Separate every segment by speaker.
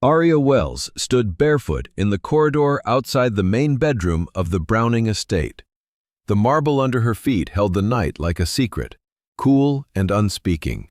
Speaker 1: Aria Wells stood barefoot in the corridor outside the main bedroom of the Browning estate. The marble under her feet held the night like a secret, cool and unspeaking.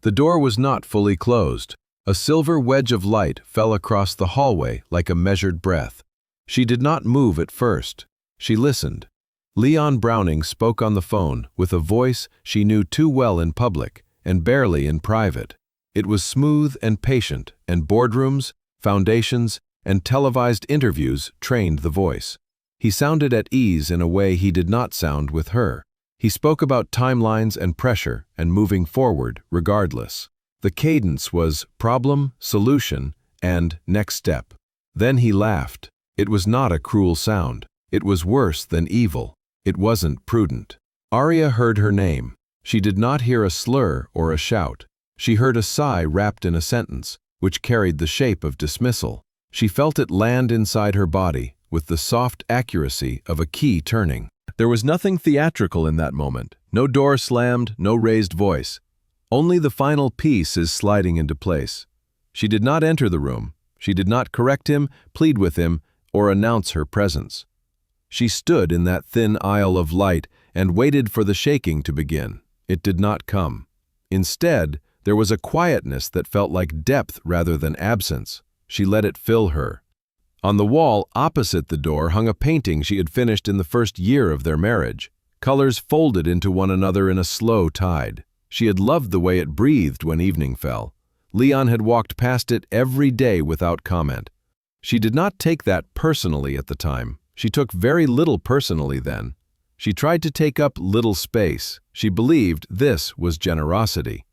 Speaker 1: The door was not fully closed. A silver wedge of light fell across the hallway like a measured breath. She did not move at first. She listened. Leon Browning spoke on the phone with a voice she knew too well in public and barely in private. It was smooth and patient, and boardrooms, foundations, and televised interviews trained the voice. He sounded at ease in a way he did not sound with her. He spoke about timelines and pressure and moving forward regardless. The cadence was problem, solution, and next step. Then he laughed. It was not a cruel sound. It was worse than evil. It wasn't prudent. Aria heard her name. She did not hear a slur or a shout. She heard a sigh wrapped in a sentence, which carried the shape of dismissal. She felt it land inside her body with the soft accuracy of a key turning. There was nothing theatrical in that moment. No door slammed, no raised voice. Only the final piece is sliding into place. She did not enter the room. She did not correct him, plead with him, or announce her presence. She stood in that thin aisle of light and waited for the shaking to begin. It did not come. Instead, there was a quietness that felt like depth rather than absence. She let it fill her. On the wall opposite the door hung a painting she had finished in the first year of their marriage. Colors folded into one another in a slow tide. She had loved the way it breathed when evening fell. Leon had walked past it every day without comment. She did not take that personally at the time. She took very little personally then. She tried to take up little space. She believed this was generosity.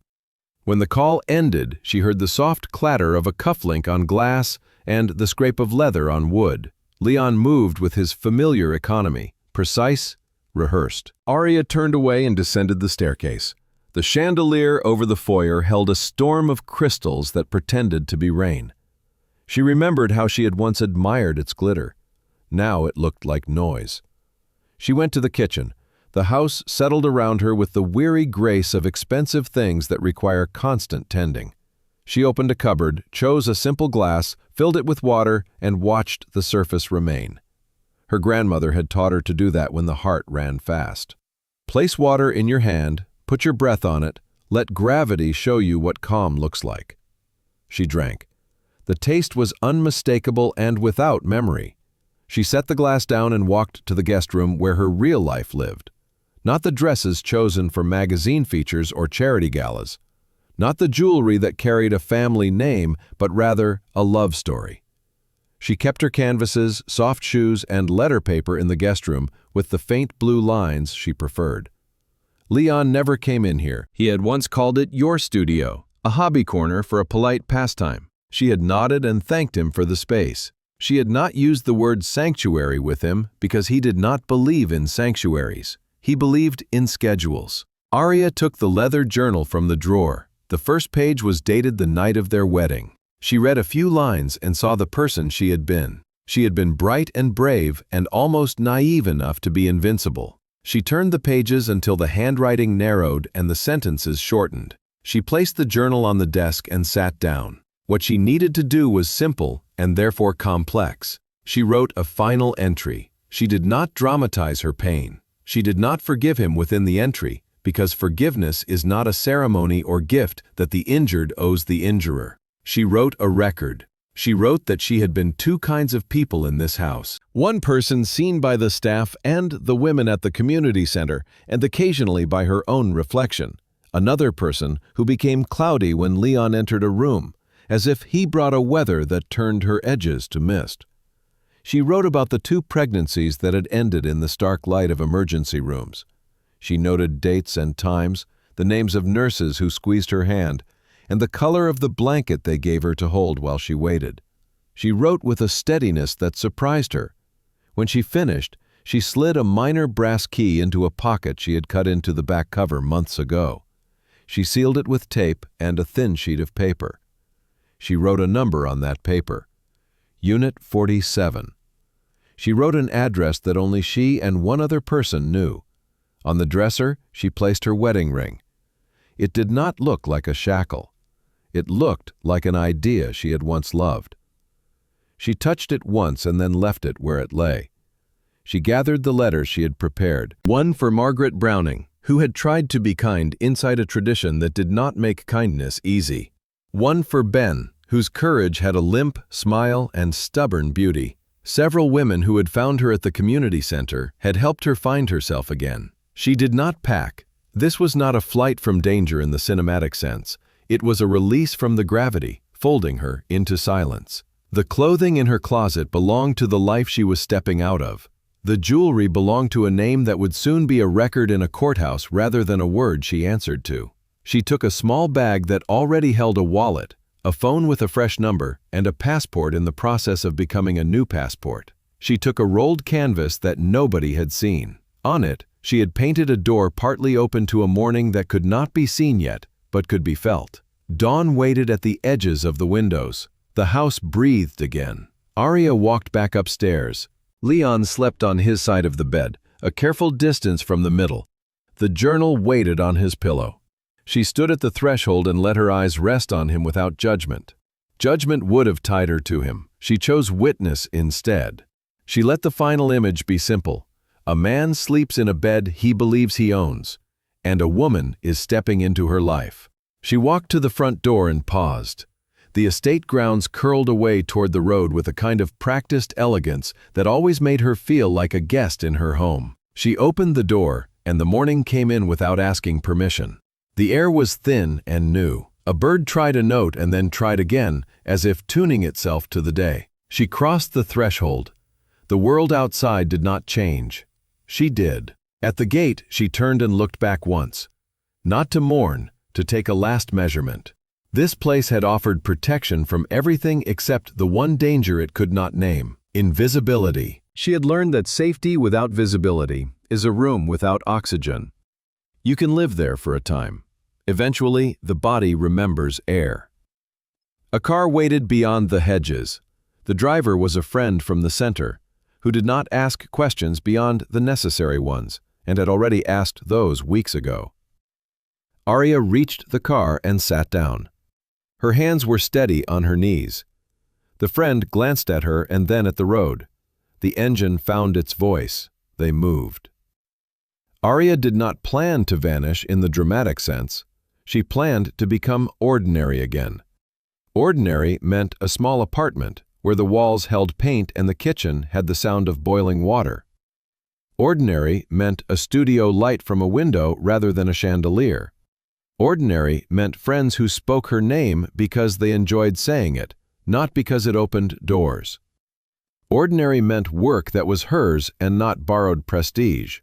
Speaker 1: When the call ended, she heard the soft clatter of a cufflink on glass and the scrape of leather on wood. Leon moved with his familiar economy, precise, rehearsed. Aria turned away and descended the staircase. The chandelier over the foyer held a storm of crystals that pretended to be rain. She remembered how she had once admired its glitter. Now it looked like noise. She went to the kitchen. The house settled around her with the weary grace of expensive things that require constant tending. She opened a cupboard, chose a simple glass, filled it with water, and watched the surface remain. Her grandmother had taught her to do that when the heart ran fast. Place water in your hand, put your breath on it, let gravity show you what calm looks like. She drank. The taste was unmistakable and without memory. She set the glass down and walked to the guest room where her real life lived. Not the dresses chosen for magazine features or charity galas. Not the jewelry that carried a family name, but rather a love story. She kept her canvases, soft shoes, and letter paper in the guest room with the faint blue lines she preferred. Leon never came in here. He had once called it your studio, a hobby corner for a polite pastime. She had nodded and thanked him for the space. She had not used the word sanctuary with him because he did not believe in sanctuaries. He believed in schedules. Aria took the leather journal from the drawer. The first page was dated the night of their wedding. She read a few lines and saw the person she had been. She had been bright and brave and almost naive enough to be invincible. She turned the pages until the handwriting narrowed and the sentences shortened. She placed the journal on the desk and sat down. What she needed to do was simple and therefore complex. She wrote a final entry. She did not dramatize her pain. She did not forgive him within the entry, because forgiveness is not a ceremony or gift that the injured owes the injurer. She wrote a record. She wrote that she had been two kinds of people in this house. One person seen by the staff and the women at the community center, and occasionally by her own reflection. Another person who became cloudy when Leon entered a room, as if he brought a weather that turned her edges to mist. She wrote about the two pregnancies that had ended in the stark light of emergency rooms. She noted dates and times, the names of nurses who squeezed her hand, and the color of the blanket they gave her to hold while she waited. She wrote with a steadiness that surprised her. When she finished, she slid a minor brass key into a pocket she had cut into the back cover months ago. She sealed it with tape and a thin sheet of paper. She wrote a number on that paper. Unit 47. She wrote an address that only she and one other person knew. On the dresser, she placed her wedding ring. It did not look like a shackle. It looked like an idea she had once loved. She touched it once and then left it where it lay. She gathered the letters she had prepared. One for Margaret Browning, who had tried to be kind inside a tradition that did not make kindness easy. One for Ben, whose courage had a limp smile and stubborn beauty. Several women who had found her at the community center had helped her find herself again. She did not pack. This was not a flight from danger in the cinematic sense. It was a release from the gravity, folding her into silence. The clothing in her closet belonged to the life she was stepping out of. The jewelry belonged to a name that would soon be a record in a courthouse rather than a word she answered to. She took a small bag that already held a wallet, a phone with a fresh number, and a passport in the process of becoming a new passport. She took a rolled canvas that nobody had seen. On it, she had painted a door partly open to a morning that could not be seen yet, but could be felt. Dawn waited at the edges of the windows. The house breathed again. Arya walked back upstairs. Leon slept on his side of the bed, a careful distance from the middle. The journal waited on his pillow. She stood at the threshold and let her eyes rest on him without judgment. Judgment would have tied her to him. She chose witness instead. She let the final image be simple. A man sleeps in a bed he believes he owns, and a woman is stepping into her life. She walked to the front door and paused. The estate grounds curled away toward the road with a kind of practiced elegance that always made her feel like a guest in her home. She opened the door, and the morning came in without asking permission. The air was thin and new. A bird tried a note and then tried again, as if tuning itself to the day. She crossed the threshold. The world outside did not change. She did. At the gate, she turned and looked back once. Not to mourn, to take a last measurement. This place had offered protection from everything except the one danger it could not name: invisibility. She had learned that safety without visibility is a room without oxygen. You can live there for a time. Eventually, the body remembers air. A car waited beyond the hedges. The driver was a friend from the center, who did not ask questions beyond the necessary ones, and had already asked those weeks ago. Arya reached the car and sat down. Her hands were steady on her knees. The friend glanced at her and then at the road. The engine found its voice. They moved. Arya did not plan to vanish in the dramatic sense. She planned to become ordinary again. Ordinary meant a small apartment where the walls held paint and the kitchen had the sound of boiling water. Ordinary meant a studio light from a window rather than a chandelier. Ordinary meant friends who spoke her name because they enjoyed saying it, not because it opened doors. Ordinary meant work that was hers and not borrowed prestige.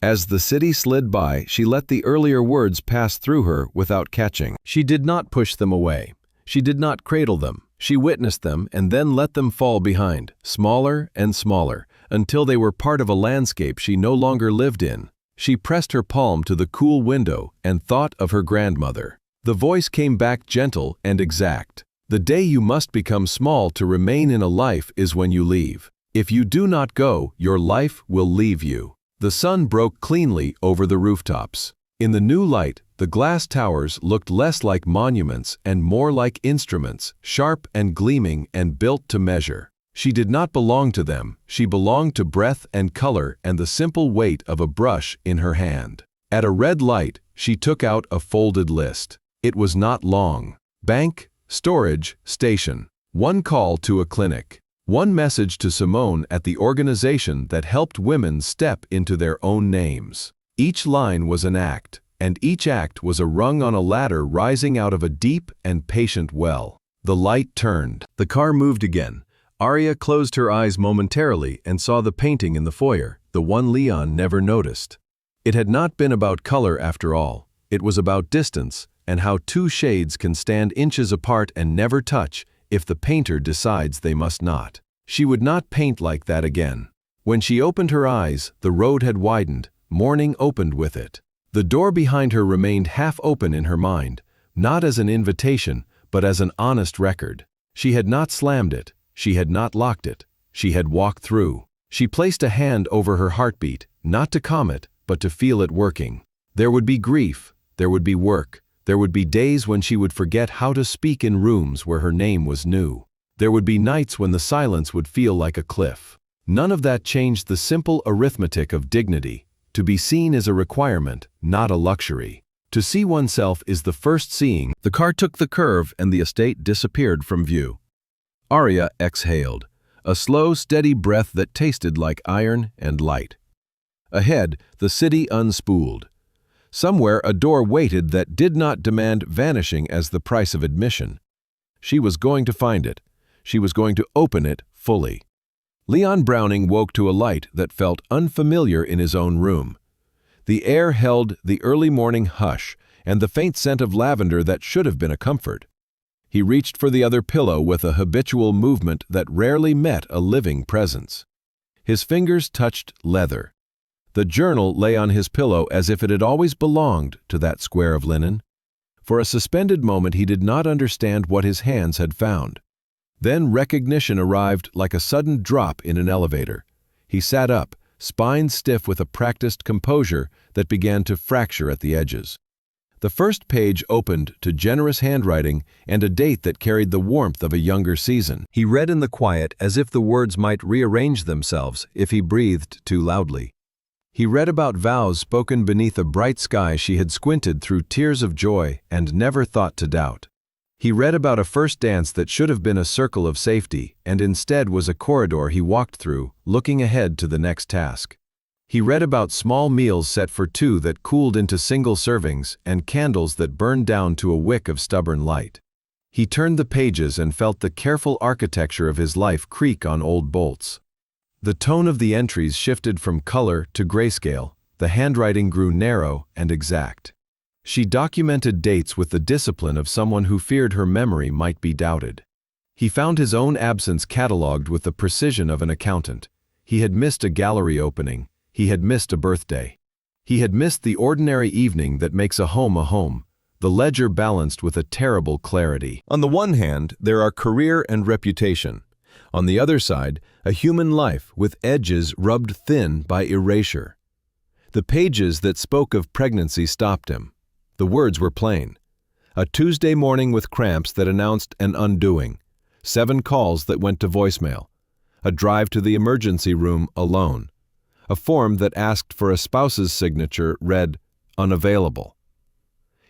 Speaker 1: As the city slid by, she let the earlier words pass through her without catching. She did not push them away. She did not cradle them. She witnessed them and then let them fall behind, smaller and smaller, until they were part of a landscape she no longer lived in. She pressed her palm to the cool window and thought of her grandmother. The voice came back gentle and exact. The day you must become small to remain in a life is when you leave. If you do not go, your life will leave you. The sun broke cleanly over the rooftops. In the new light, the glass towers looked less like monuments and more like instruments, sharp and gleaming and built to measure. She did not belong to them. She belonged to breath and color and the simple weight of a brush in her hand. At a red light, she took out a folded list. It was not long. Bank, storage, station. One call to a clinic. One message to Simone at the organization that helped women step into their own names. Each line was an act, and each act was a rung on a ladder rising out of a deep and patient well. The light turned. The car moved again. Arya closed her eyes momentarily and saw the painting in the foyer, the one Leon never noticed. It had not been about color after all. It was about distance and how two shades can stand inches apart and never touch if the painter decides they must not. She would not paint like that again. When she opened her eyes, the road had widened. Morning opened with it. The door behind her remained half open in her mind, not as an invitation, but as an honest record. She had not slammed it. She had not locked it. She had walked through. She placed a hand over her heartbeat, not to calm it, but to feel it working. There would be grief. There would be work. There would be days when she would forget how to speak in rooms where her name was new. There would be nights when the silence would feel like a cliff. None of that changed the simple arithmetic of dignity. To be seen is a requirement, not a luxury. To see oneself is the first seeing. The car took the curve and the estate disappeared from view. Arya exhaled, a slow, steady breath that tasted like iron and light. Ahead, the city unspooled. Somewhere a door waited that did not demand vanishing as the price of admission. She was going to find it. She was going to open it fully. Leon Browning woke to a light that felt unfamiliar in his own room. The air held the early morning hush and the faint scent of lavender that should have been a comfort. He reached for the other pillow with a habitual movement that rarely met a living presence. His fingers touched leather. The journal lay on his pillow as if it had always belonged to that square of linen. For a suspended moment he did not understand what his hands had found. Then recognition arrived like a sudden drop in an elevator. He sat up, spine stiff with a practiced composure that began to fracture at the edges. The first page opened to generous handwriting and a date that carried the warmth of a younger season. He read in the quiet as if the words might rearrange themselves if he breathed too loudly. He read about vows spoken beneath a bright sky she had squinted through tears of joy and never thought to doubt. He read about a first dance that should have been a circle of safety and instead was a corridor he walked through, looking ahead to the next task. He read about small meals set for two that cooled into single servings and candles that burned down to a wick of stubborn light. He turned the pages and felt the careful architecture of his life creak on old bolts. The tone of the entries shifted from color to grayscale. The handwriting grew narrow and exact. She documented dates with the discipline of someone who feared her memory might be doubted. He found his own absence catalogued with the precision of an accountant. He had missed a gallery opening. He had missed a birthday. He had missed the ordinary evening that makes a home, the ledger balanced with a terrible clarity. On the one hand, there are career and reputation. On the other side, a human life with edges rubbed thin by erasure. The pages that spoke of pregnancy stopped him. The words were plain. A Tuesday morning with cramps that announced an undoing. 7 calls that went to voicemail. A drive to the emergency room alone. A form that asked for a spouse's signature read, "Unavailable."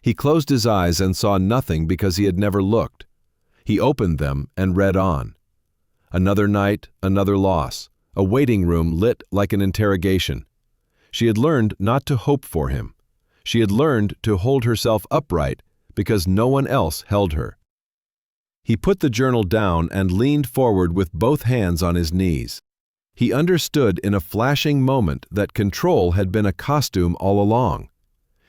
Speaker 1: He closed his eyes and saw nothing because he had never looked. He opened them and read on. Another night, another loss. A waiting room lit like an interrogation. She had learned not to hope for him. She had learned to hold herself upright because no one else held her. He put the journal down and leaned forward with both hands on his knees. He understood in a flashing moment that control had been a costume all along.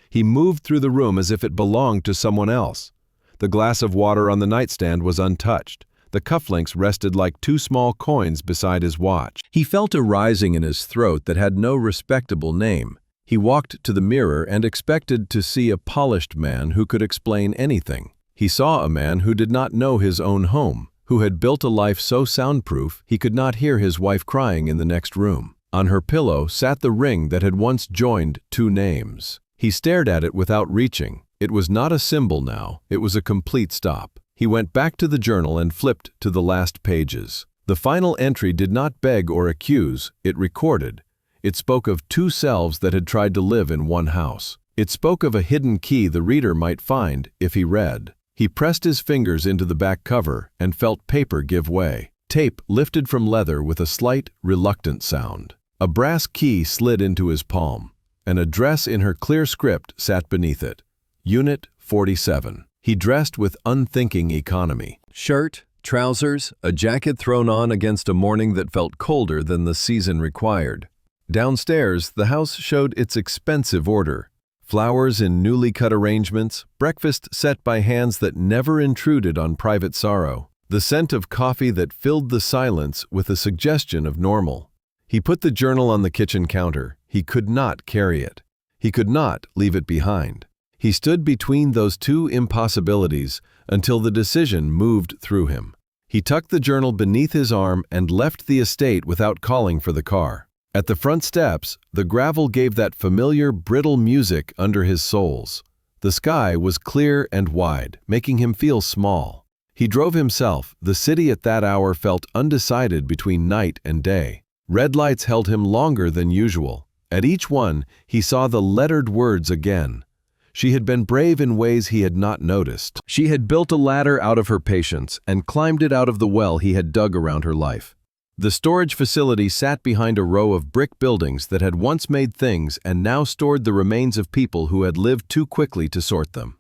Speaker 1: He moved through the room as if it belonged to someone else. The glass of water on the nightstand was untouched. The cufflinks rested like 2 small coins beside his watch. He felt a rising in his throat that had no respectable name. He walked to the mirror and expected to see a polished man who could explain anything. He saw a man who did not know his own home, who had built a life so soundproof he could not hear his wife crying in the next room. On her pillow sat the ring that had once joined 2 names. He stared at it without reaching. It was not a symbol now, it was a complete stop. He went back to the journal and flipped to the last pages. The final entry did not beg or accuse, it recorded. It spoke of 2 selves that had tried to live in one house. It spoke of a hidden key the reader might find if he read. He pressed his fingers into the back cover and felt paper give way. Tape lifted from leather with a slight, reluctant sound. A brass key slid into his palm. An address in her clear script sat beneath it. Unit 47. He dressed with unthinking economy. Shirt, trousers, a jacket thrown on against a morning that felt colder than the season required. Downstairs, the house showed its expensive order. Flowers in newly cut arrangements, breakfast set by hands that never intruded on private sorrow. The scent of coffee that filled the silence with a suggestion of normal. He put the journal on the kitchen counter. He could not carry it. He could not leave it behind. He stood between those 2 impossibilities until the decision moved through him. He tucked the journal beneath his arm and left the estate without calling for the car. At the front steps, the gravel gave that familiar, brittle music under his soles. The sky was clear and wide, making him feel small. He drove himself. The city at that hour felt undecided between night and day. Red lights held him longer than usual. At each one, he saw the lettered words again. She had been brave in ways he had not noticed. She had built a ladder out of her patience and climbed it out of the well he had dug around her life. The storage facility sat behind a row of brick buildings that had once made things and now stored the remains of people who had lived too quickly to sort them.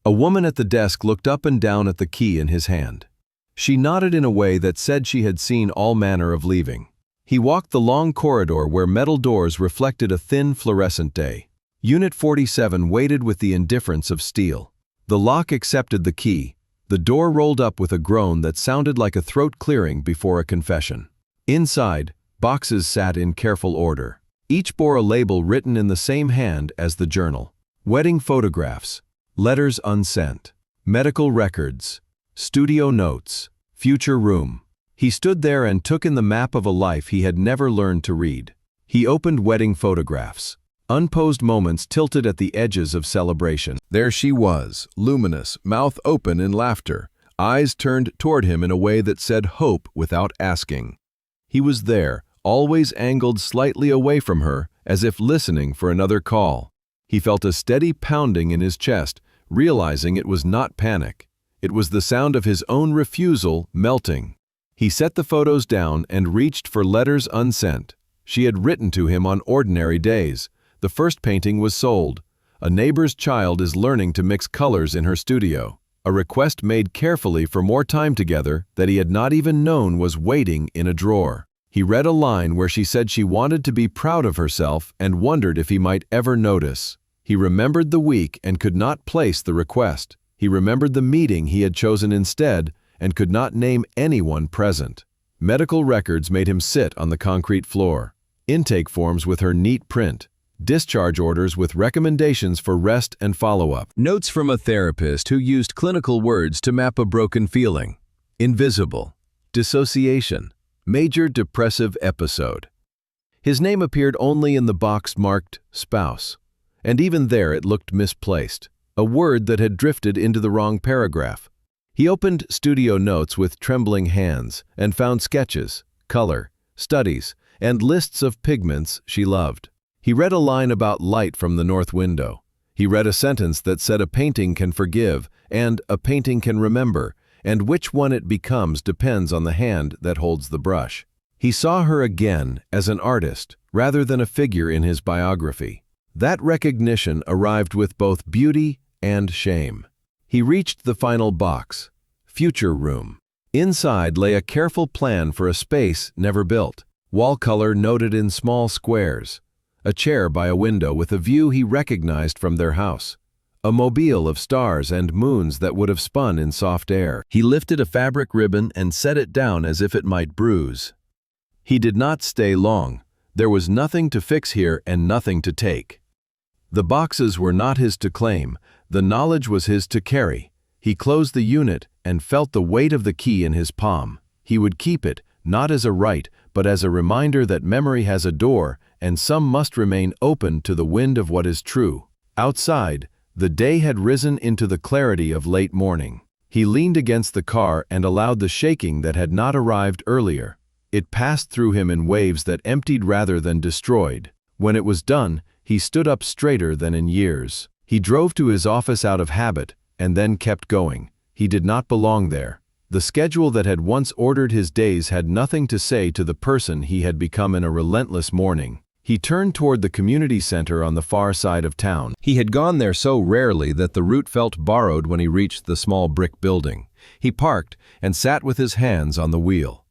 Speaker 1: A woman at the desk looked up and down at the key in his hand. She nodded in a way that said she had seen all manner of leaving. He walked the long corridor where metal doors reflected a thin fluorescent day. Unit 47 waited with the indifference of steel. The lock accepted the key. The door rolled up with a groan that sounded like a throat clearing before a confession. Inside, boxes sat in careful order. Each bore a label written in the same hand as the journal. Wedding photographs, letters unsent, medical records, studio notes, future room. He stood there and took in the map of a life he had never learned to read. He opened wedding photographs. Unposed moments tilted at the edges of celebration. There she was, luminous, mouth open in laughter, eyes turned toward him in a way that said hope without asking. He was there, always angled slightly away from her, as if listening for another call. He felt a steady pounding in his chest, realizing it was not panic. It was the sound of his own refusal melting. He set the photos down and reached for letters unsent. She had written to him on ordinary days. The first painting was sold. A neighbor's child is learning to mix colors in her studio. A request made carefully for more time together that he had not even known was waiting in a drawer. He read a line where she said she wanted to be proud of herself and wondered if he might ever notice. He remembered the week and could not place the request. He remembered the meeting he had chosen instead and could not name anyone present. Medical records made him sit on the concrete floor. Intake forms with her neat print. Discharge orders with recommendations for rest and follow-up. Notes from a therapist who used clinical words to map a broken feeling. Invisible. Dissociation. Major depressive episode. His name appeared only in the box marked spouse. And even there it looked misplaced. A word that had drifted into the wrong paragraph. He opened studio notes with trembling hands and found sketches, color, studies, and lists of pigments she loved. He read a line about light from the north window. He read a sentence that said a painting can forgive and a painting can remember, and which one it becomes depends on the hand that holds the brush. He saw her again as an artist rather than a figure in his biography. That recognition arrived with both beauty and shame. He reached the final box, future room. Inside lay a careful plan for a space never built, wall color noted in small squares. A chair by a window with a view he recognized from their house. A mobile of stars and moons that would have spun in soft air. He lifted a fabric ribbon and set it down as if it might bruise. He did not stay long. There was nothing to fix here and nothing to take. The boxes were not his to claim. The knowledge was his to carry. He closed the unit and felt the weight of the key in his palm. He would keep it, not as a right, but as a reminder that memory has a door and some must remain open to the wind of what is true. Outside, the day had risen into the clarity of late morning. He leaned against the car and allowed the shaking that had not arrived earlier. It passed through him in waves that emptied rather than destroyed. When it was done, he stood up straighter than in years. He drove to his office out of habit and then kept going. He did not belong there. The schedule that had once ordered his days had nothing to say to the person he had become in a relentless morning. He turned toward the community center on the far side of town. He had gone there so rarely that the route felt borrowed when he reached the small brick building. He parked and sat with his hands on the wheel.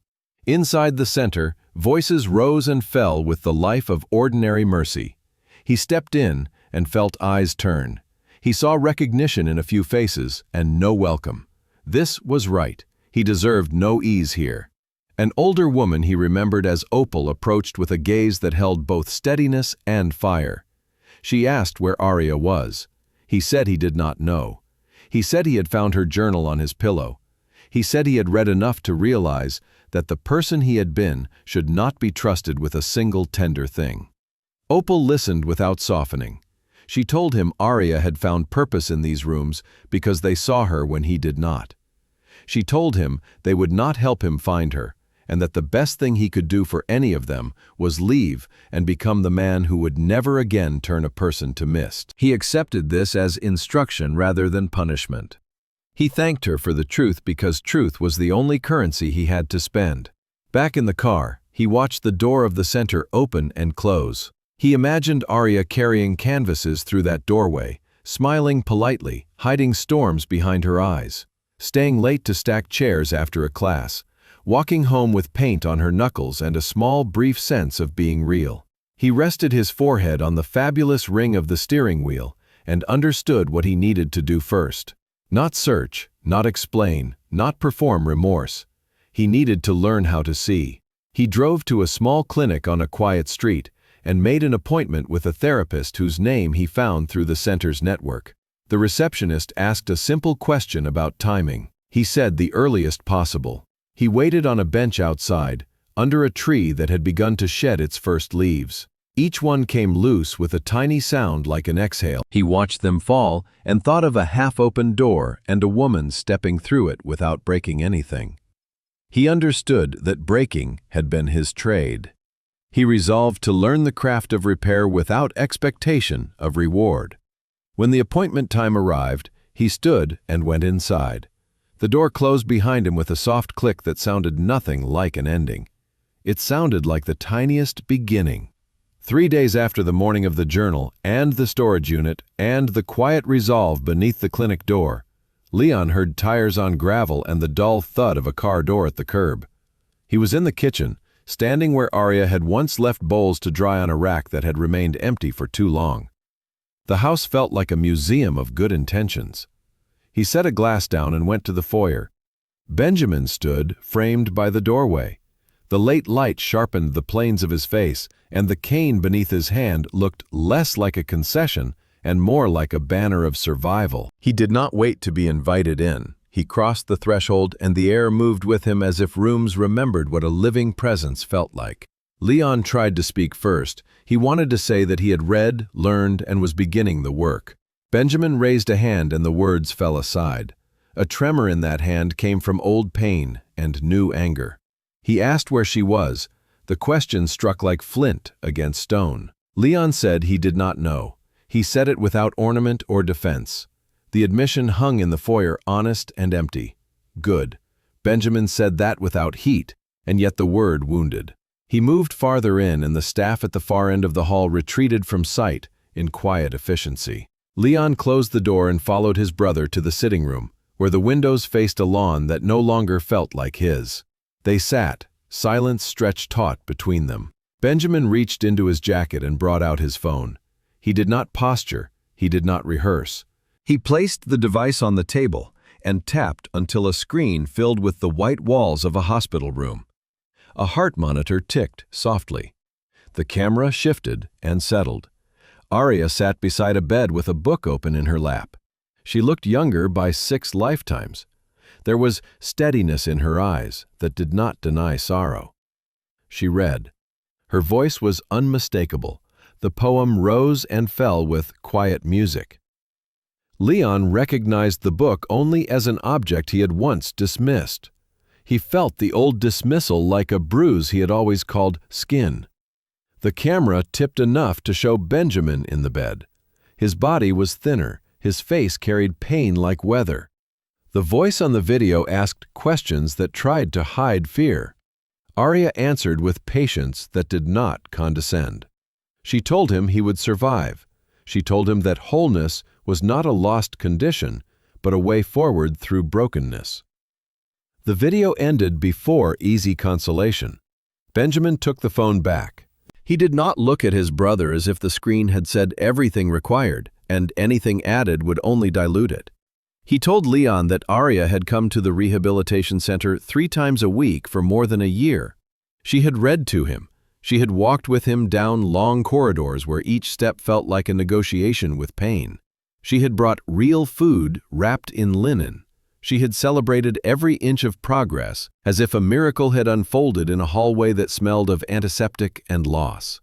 Speaker 1: Inside the center, voices rose and fell with the life of ordinary mercy. He stepped in and felt eyes turn. He saw recognition in a few faces and no welcome. This was right. He deserved no ease here. An older woman he remembered as Opal approached with a gaze that held both steadiness and fire. She asked where Aria was. He said he did not know. He said he had found her journal on his pillow. He said he had read enough to realize that the person he had been should not be trusted with a single tender thing. Opal listened without softening. She told him Aria had found purpose in these rooms because they saw her when he did not. She told him they would not help him find her, and that the best thing he could do for any of them was leave and become the man who would never again turn a person to mist. He accepted this as instruction rather than punishment. He thanked her for the truth because truth was the only currency he had to spend. Back in the car, he watched the door of the center open and close. He imagined Arya carrying canvases through that doorway, smiling politely, hiding storms behind her eyes, staying late to stack chairs after a class, walking home with paint on her knuckles and a small, brief sense of being real. He rested his forehead on the fabulous ring of the steering wheel and understood what he needed to do first. Not search, not explain, not perform remorse. He needed to learn how to see. He drove to a small clinic on a quiet street and made an appointment with a therapist whose name he found through the center's network. The receptionist asked a simple question about timing. He said the earliest possible. He waited on a bench outside, under a tree that had begun to shed its first leaves. Each one came loose with a tiny sound like an exhale. He watched them fall and thought of a half-open door and a woman stepping through it without breaking anything. He understood that breaking had been his trade. He resolved to learn the craft of repair without expectation of reward. When the appointment time arrived, he stood and went inside. The door closed behind him with a soft click that sounded nothing like an ending. It sounded like the tiniest beginning. 3 days after the morning of the journal and the storage unit and the quiet resolve beneath the clinic door, Leon heard tires on gravel and the dull thud of a car door at the curb. He was in the kitchen, standing where Arya had once left bowls to dry on a rack that had remained empty for too long. The house felt like a museum of good intentions. He set a glass down and went to the foyer. Benjamin stood, framed by the doorway. The late light sharpened the planes of his face, and the cane beneath his hand looked less like a concession and more like a banner of survival. He did not wait to be invited in. He crossed the threshold, and the air moved with him as if rooms remembered what a living presence felt like. Leon tried to speak first. He wanted to say that he had read, learned, and was beginning the work. Benjamin raised a hand and the words fell aside. A tremor in that hand came from old pain and new anger. He asked where she was. The question struck like flint against stone. Leon said he did not know. He said it without ornament or defense. The admission hung in the foyer, honest and empty. Good. Benjamin said that without heat, and yet the word wounded. He moved farther in, and the staff at the far end of the hall retreated from sight in quiet efficiency. Leon closed the door and followed his brother to the sitting room, where the windows faced a lawn that no longer felt like his. They sat, silence stretched taut between them. Benjamin reached into his jacket and brought out his phone. He did not posture, he did not rehearse. He placed the device on the table and tapped until a screen filled with the white walls of a hospital room. A heart monitor ticked softly. The camera shifted and settled. Arya sat beside a bed with a book open in her lap. She looked younger by 6 lifetimes. There was steadiness in her eyes that did not deny sorrow. She read. Her voice was unmistakable. The poem rose and fell with quiet music. Leon recognized the book only as an object he had once dismissed. He felt the old dismissal like a bruise he had always called skin. The camera tipped enough to show Benjamin in the bed. His body was thinner, his face carried pain like weather. The voice on the video asked questions that tried to hide fear. Arya answered with patience that did not condescend. She told him he would survive. She told him that wholeness was not a lost condition, but a way forward through brokenness. The video ended before easy consolation. Benjamin took the phone back. He did not look at his brother as if the screen had said everything required, and anything added would only dilute it. He told Leon that Arya had come to the rehabilitation center 3 times a week for more than a year. She had read to him. She had walked with him down long corridors where each step felt like a negotiation with pain. She had brought real food wrapped in linen. She had celebrated every inch of progress as if a miracle had unfolded in a hallway that smelled of antiseptic and loss.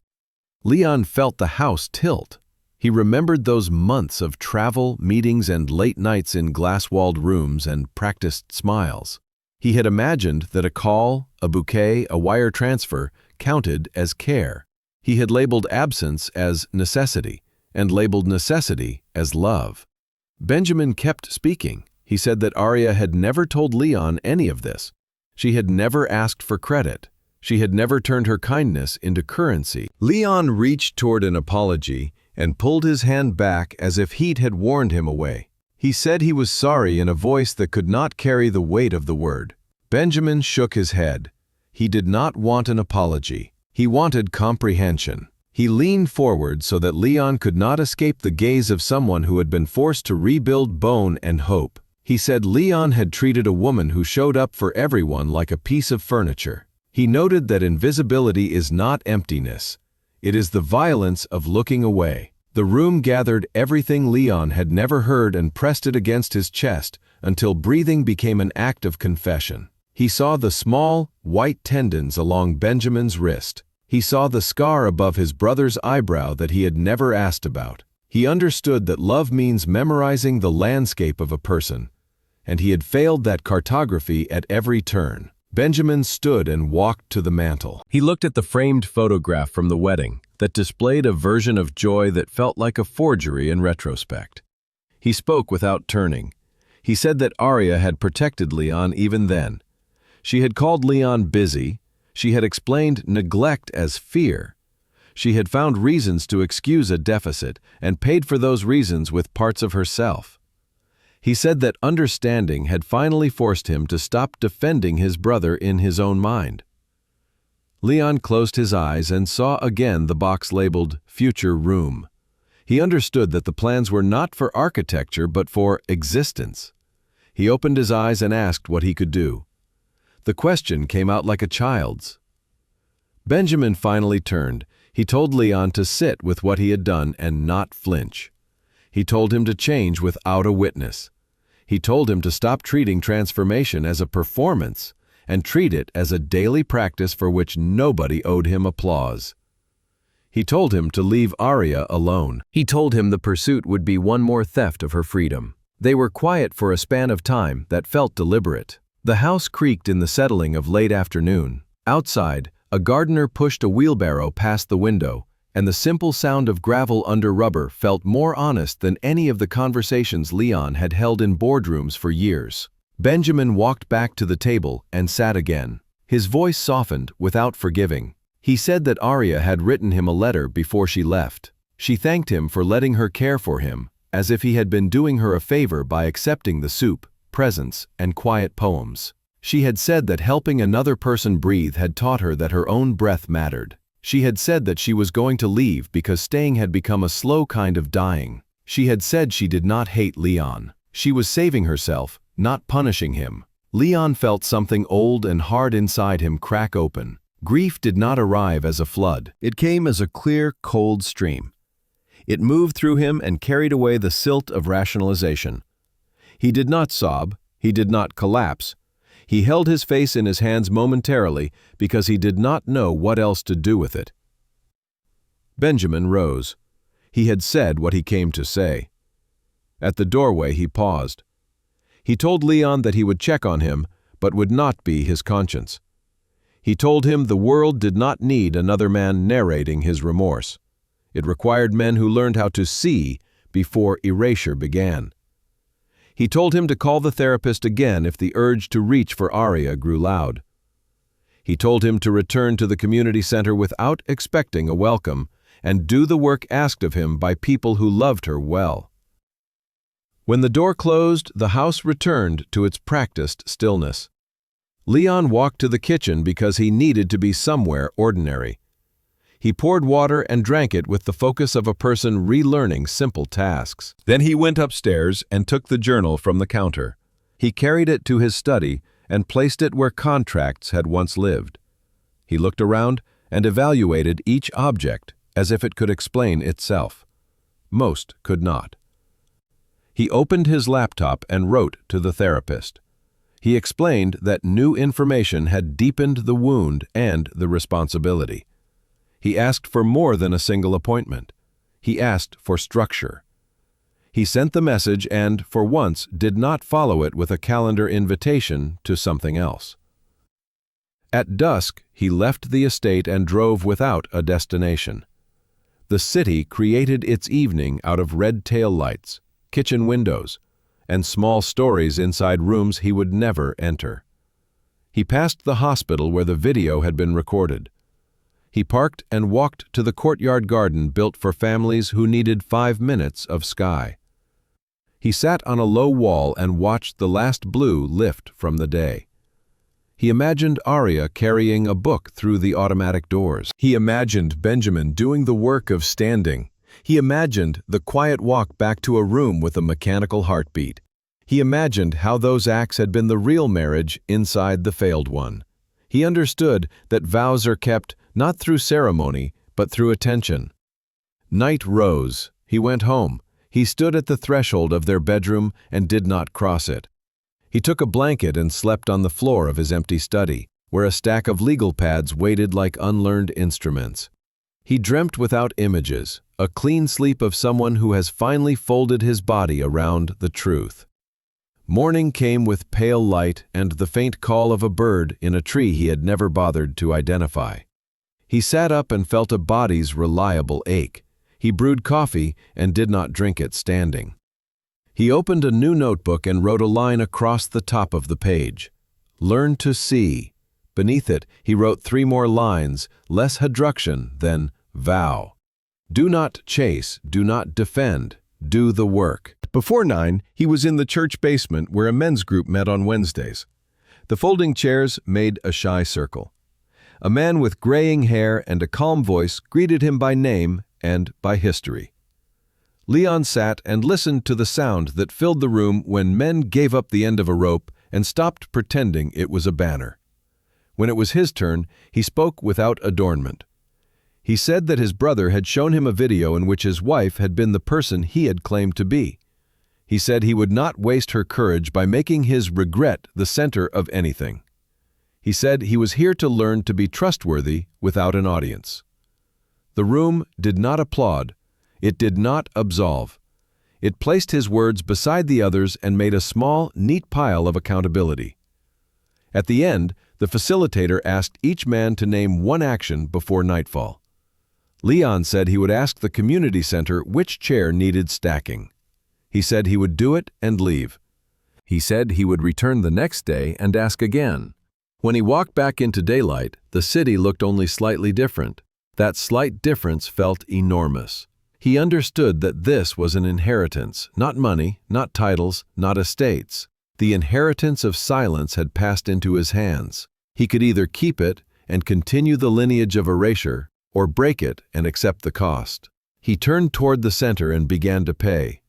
Speaker 1: Leon felt the house tilt. He remembered those months of travel, meetings, and late nights in glass-walled rooms and practiced smiles. He had imagined that a call, a bouquet, a wire transfer counted as care. He had labeled absence as necessity, and labeled necessity as love. Benjamin kept speaking. He said that Arya had never told Leon any of this. She had never asked for credit. She had never turned her kindness into currency. Leon reached toward an apology and pulled his hand back as if heat had warned him away. He said he was sorry in a voice that could not carry the weight of the word. Benjamin shook his head. He did not want an apology. He wanted comprehension. He leaned forward so that Leon could not escape the gaze of someone who had been forced to rebuild bone and hope. He said Leon had treated a woman who showed up for everyone like a piece of furniture. He noted that invisibility is not emptiness. It is the violence of looking away. The room gathered everything Leon had never heard and pressed it against his chest until breathing became an act of confession. He saw the small, white tendons along Benjamin's wrist. He saw the scar above his brother's eyebrow that he had never asked about. He understood that love means memorizing the landscape of a person, and he had failed that cartography at every turn. Benjamin stood and walked to the mantel. He looked at the framed photograph from the wedding that displayed a version of joy that felt like a forgery in retrospect. He spoke without turning. He said that Arya had protected Leon even then. She had called Leon busy. She had explained neglect as fear. She had found reasons to excuse a deficit and paid for those reasons with parts of herself. He said that understanding had finally forced him to stop defending his brother in his own mind. Leon closed his eyes and saw again the box labeled Future Room. He understood that the plans were not for architecture but for existence. He opened his eyes and asked what he could do. The question came out like a child's. Benjamin finally turned. He told Leon to sit with what he had done and not flinch. He told him to change without a witness. He told him to stop treating transformation as a performance and treat it as a daily practice for which nobody owed him applause. He told him to leave Arya alone. He told him the pursuit would be one more theft of her freedom. They were quiet for a span of time that felt deliberate. The house creaked in the settling of late afternoon. Outside, a gardener pushed a wheelbarrow past the window, and the simple sound of gravel under rubber felt more honest than any of the conversations Leon had held in boardrooms for years. Benjamin walked back to the table and sat again. His voice softened without forgiving. He said that Arya had written him a letter before she left. She thanked him for letting her care for him, as if he had been doing her a favor by accepting the soup, presents, and quiet poems. She had said that helping another person breathe had taught her that her own breath mattered. She had said that she was going to leave because staying had become a slow kind of dying. She had said she did not hate Leon. She was saving herself, not punishing him. Leon felt something old and hard inside him crack open. Grief did not arrive as a flood. It came as a clear, cold stream. It moved through him and carried away the silt of rationalization. He did not sob. He did not collapse. He held his face in his hands momentarily because he did not know what else to do with it. Benjamin rose. He had said what he came to say. At the doorway he paused. He told Leon that he would check on him, but would not be his conscience. He told him the world did not need another man narrating his remorse. It required men who learned how to see before erasure began. He told him to call the therapist again if the urge to reach for Arya grew loud. He told him to return to the community center without expecting a welcome and do the work asked of him by people who loved her well. When the door closed, the house returned to its practiced stillness. Leon walked to the kitchen because he needed to be somewhere ordinary. He poured water and drank it with the focus of a person relearning simple tasks. Then he went upstairs and took the journal from the counter. He carried it to his study and placed it where contracts had once lived. He looked around and evaluated each object as if it could explain itself. Most could not. He opened his laptop and wrote to the therapist. He explained that new information had deepened the wound and the responsibility. He asked for more than a single appointment. He asked for structure. He sent the message and, for once, did not follow it with a calendar invitation to something else. At dusk, he left the estate and drove without a destination. The city created its evening out of red tail lights, kitchen windows, and small stories inside rooms he would never enter. He passed the hospital where the video had been recorded. He parked and walked to the courtyard garden built for families who needed 5 minutes of sky. He sat on a low wall and watched the last blue lift from the day. He imagined Arya carrying a book through the automatic doors. He imagined Benjamin doing the work of standing. He imagined the quiet walk back to a room with a mechanical heartbeat. He imagined how those acts had been the real marriage inside the failed one. He understood that vows are kept not through ceremony, but through attention. Night rose. He went home. He stood at the threshold of their bedroom and did not cross it. He took a blanket and slept on the floor of his empty study, where a stack of legal pads waited like unlearned instruments. He dreamt without images, a clean sleep of someone who has finally folded his body around the truth. Morning came with pale light and the faint call of a bird in a tree he had never bothered to identify. He sat up and felt a body's reliable ache. He brewed coffee and did not drink it standing. He opened a new notebook and wrote a line across the top of the page. Learn to see. Beneath it, he wrote 3 more lines, less hadruction than vow. Do not chase, do not defend, do the work. Before 9, he was in the church basement where a men's group met on Wednesdays. The folding chairs made a shy circle. A man with graying hair and a calm voice greeted him by name and by history. Leon sat and listened to the sound that filled the room when men gave up the end of a rope and stopped pretending it was a banner. When it was his turn, he spoke without adornment. He said that his brother had shown him a video in which his wife had been the person he had claimed to be. He said he would not waste her courage by making his regret the center of anything. He said he was here to learn to be trustworthy without an audience. The room did not applaud. It did not absolve. It placed his words beside the others and made a small, neat pile of accountability. At the end, the facilitator asked each man to name one action before nightfall. Leon said he would ask the community center which chair needed stacking. He said he would do it and leave. He said he would return the next day and ask again. When he walked back into daylight, the city looked only slightly different. That slight difference felt enormous. He understood that this was an inheritance, not money, not titles, not estates. The inheritance of silence had passed into his hands. He could either keep it and continue the lineage of erasure, or break it and accept the cost. He turned toward the center and began to pay.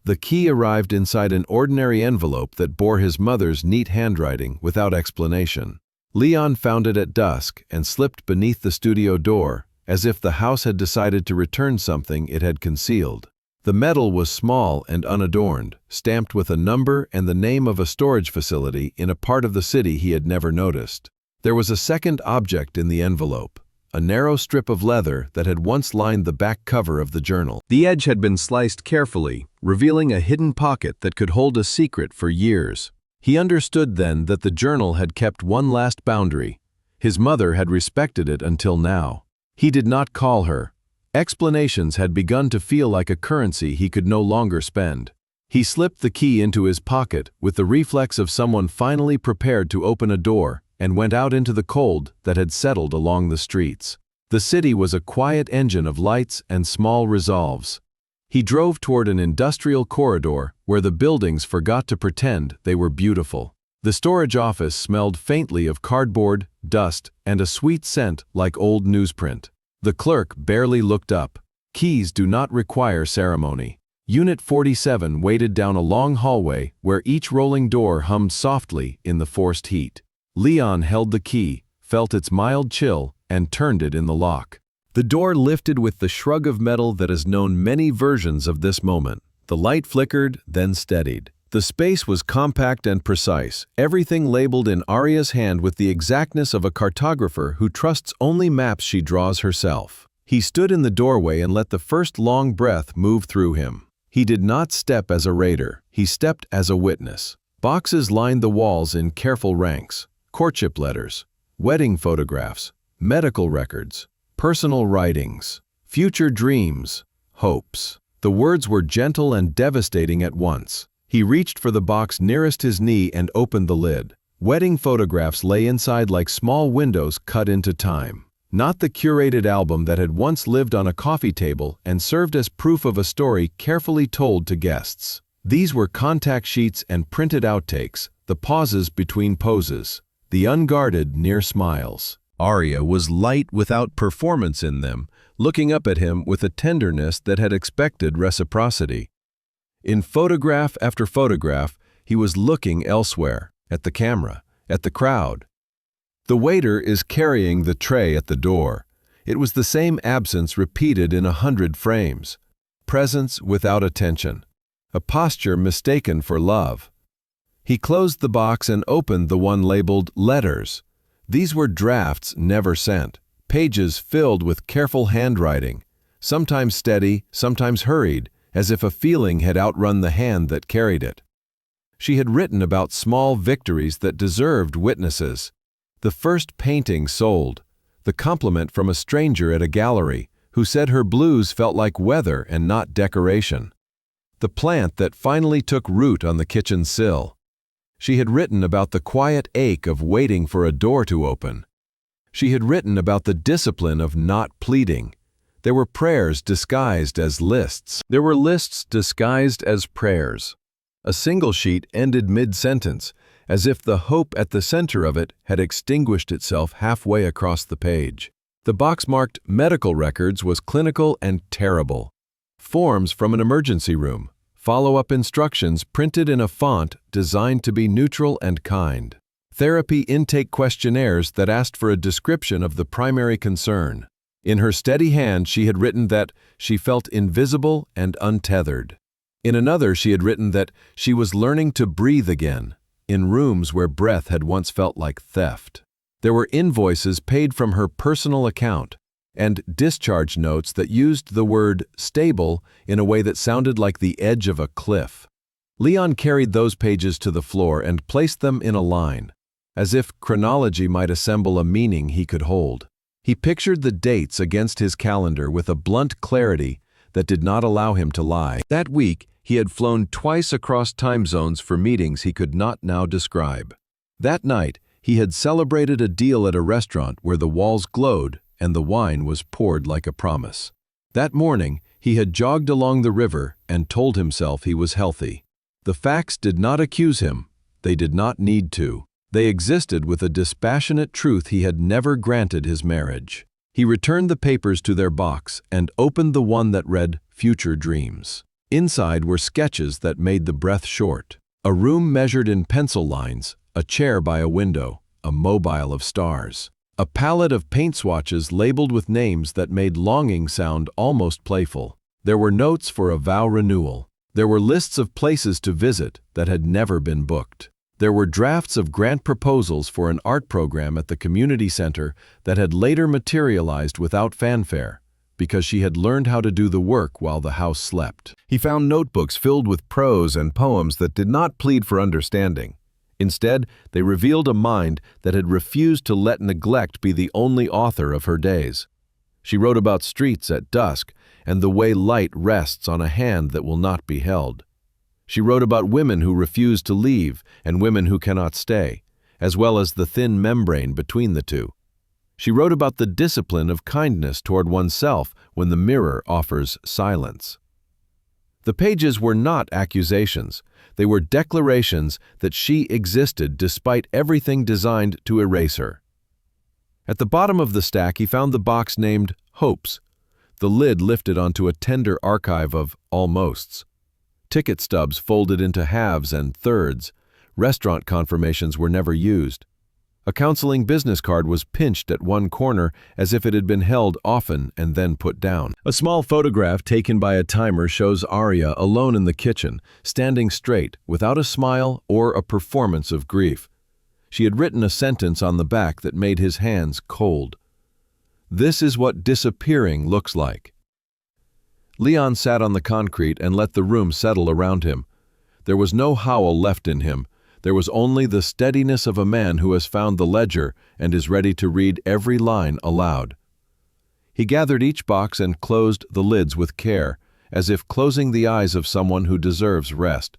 Speaker 1: The key arrived inside an ordinary envelope that bore his mother's neat handwriting without explanation. Leon found it at dusk and slipped beneath the studio door, as if the house had decided to return something it had concealed. The metal was small and unadorned, stamped with a number and the name of a storage facility in a part of the city he had never noticed. There was a second object in the envelope, a narrow strip of leather that had once lined the back cover of the journal. The edge had been sliced carefully, revealing a hidden pocket that could hold a secret for years. He understood then that the journal had kept one last boundary. His mother had respected it until now. He did not call her. Explanations had begun to feel like a currency he could no longer spend. He slipped the key into his pocket with the reflex of someone finally prepared to open a door and went out into the cold that had settled along the streets. The city was a quiet engine of lights and small resolves. He drove toward an industrial corridor where the buildings forgot to pretend they were beautiful. The storage office smelled faintly of cardboard, dust, and a sweet scent like old newsprint. The clerk barely looked up. Keys do not require ceremony. Unit 47 waited down a long hallway where each rolling door hummed softly in the forced heat. Leon held the key, felt its mild chill, and turned it in the lock. The door lifted with the shrug of metal that has known many versions of this moment. The light flickered, then steadied. The space was compact and precise, everything labeled in Arya's hand with the exactness of a cartographer who trusts only maps she draws herself. He stood in the doorway and let the first long breath move through him. He did not step as a raider, he stepped as a witness. Boxes lined the walls in careful ranks: courtship letters, wedding photographs, medical records, personal writings, future dreams, hopes. The words were gentle and devastating at once. He reached for the box nearest his knee and opened the lid. Wedding photographs lay inside like small windows cut into time. Not the curated album that had once lived on a coffee table and served as proof of a story carefully told to guests. These were contact sheets and printed outtakes, the pauses between poses, the unguarded near smiles. Arya was light without performance in them, looking up at him with a tenderness that had expected reciprocity. In photograph after photograph, he was looking elsewhere, at the camera, at the crowd. The waiter is carrying the tray at the door. It was the same absence repeated in 100 frames. Presence without attention. A posture mistaken for love. He closed the box and opened the one labeled letters. These were drafts never sent, pages filled with careful handwriting, sometimes steady, sometimes hurried, as if a feeling had outrun the hand that carried it. She had written about small victories that deserved witnesses. The first painting sold, the compliment from a stranger at a gallery who said her blues felt like weather and not decoration. The plant that finally took root on the kitchen sill. She had written about the quiet ache of waiting for a door to open. She had written about the discipline of not pleading. There were prayers disguised as lists. There were lists disguised as prayers. A single sheet ended mid-sentence, as if the hope at the center of it had extinguished itself halfway across the page. The box marked medical records was clinical and terrible. Forms from an emergency room. Follow-up instructions printed in a font designed to be neutral and kind. Therapy intake questionnaires that asked for a description of the primary concern. In her steady hand, she had written that she felt invisible and untethered. In another, she had written that she was learning to breathe again, in rooms where breath had once felt like theft. There were invoices paid from her personal account, and discharge notes that used the word stable in a way that sounded like the edge of a cliff. Leon carried those pages to the floor and placed them in a line, as if chronology might assemble a meaning he could hold. He pictured the dates against his calendar with a blunt clarity that did not allow him to lie. That week, he had flown twice across time zones for meetings he could not now describe. That night, he had celebrated a deal at a restaurant where the walls glowed and the wine was poured like a promise. That morning, he had jogged along the river and told himself he was healthy. The facts did not accuse him. They did not need to. They existed with a dispassionate truth he had never granted his marriage. He returned the papers to their box and opened the one that read Future Dreams. Inside were sketches that made the breath short. A room measured in pencil lines, a chair by a window, a mobile of stars. A palette of paint swatches labeled with names that made longing sound almost playful. There were notes for a vow renewal. There were lists of places to visit that had never been booked. There were drafts of grant proposals for an art program at the community center that had later materialized without fanfare, because she had learned how to do the work while the house slept. He found notebooks filled with prose and poems that did not plead for understanding. Instead, they revealed a mind that had refused to let neglect be the only author of her days. She wrote about streets at dusk and the way light rests on a hand that will not be held. She wrote about women who refuse to leave and women who cannot stay, as well as the thin membrane between the two. She wrote about the discipline of kindness toward oneself when the mirror offers silence. The pages were not accusations. They were declarations that she existed despite everything designed to erase her. At the bottom of the stack, he found the box named Hopes, the lid lifted onto a tender archive of almosts. Ticket stubs folded into halves and thirds. Restaurant confirmations were never used. A counseling business card was pinched at one corner as if it had been held often and then put down. A small photograph taken by a timer shows Arya alone in the kitchen, standing straight, without a smile or a performance of grief. She had written a sentence on the back that made his hands cold. This is what disappearing looks like. Leon sat on the concrete and let the room settle around him. There was no howl left in him. There was only the steadiness of a man who has found the ledger and is ready to read every line aloud. He gathered each box and closed the lids with care, as if closing the eyes of someone who deserves rest.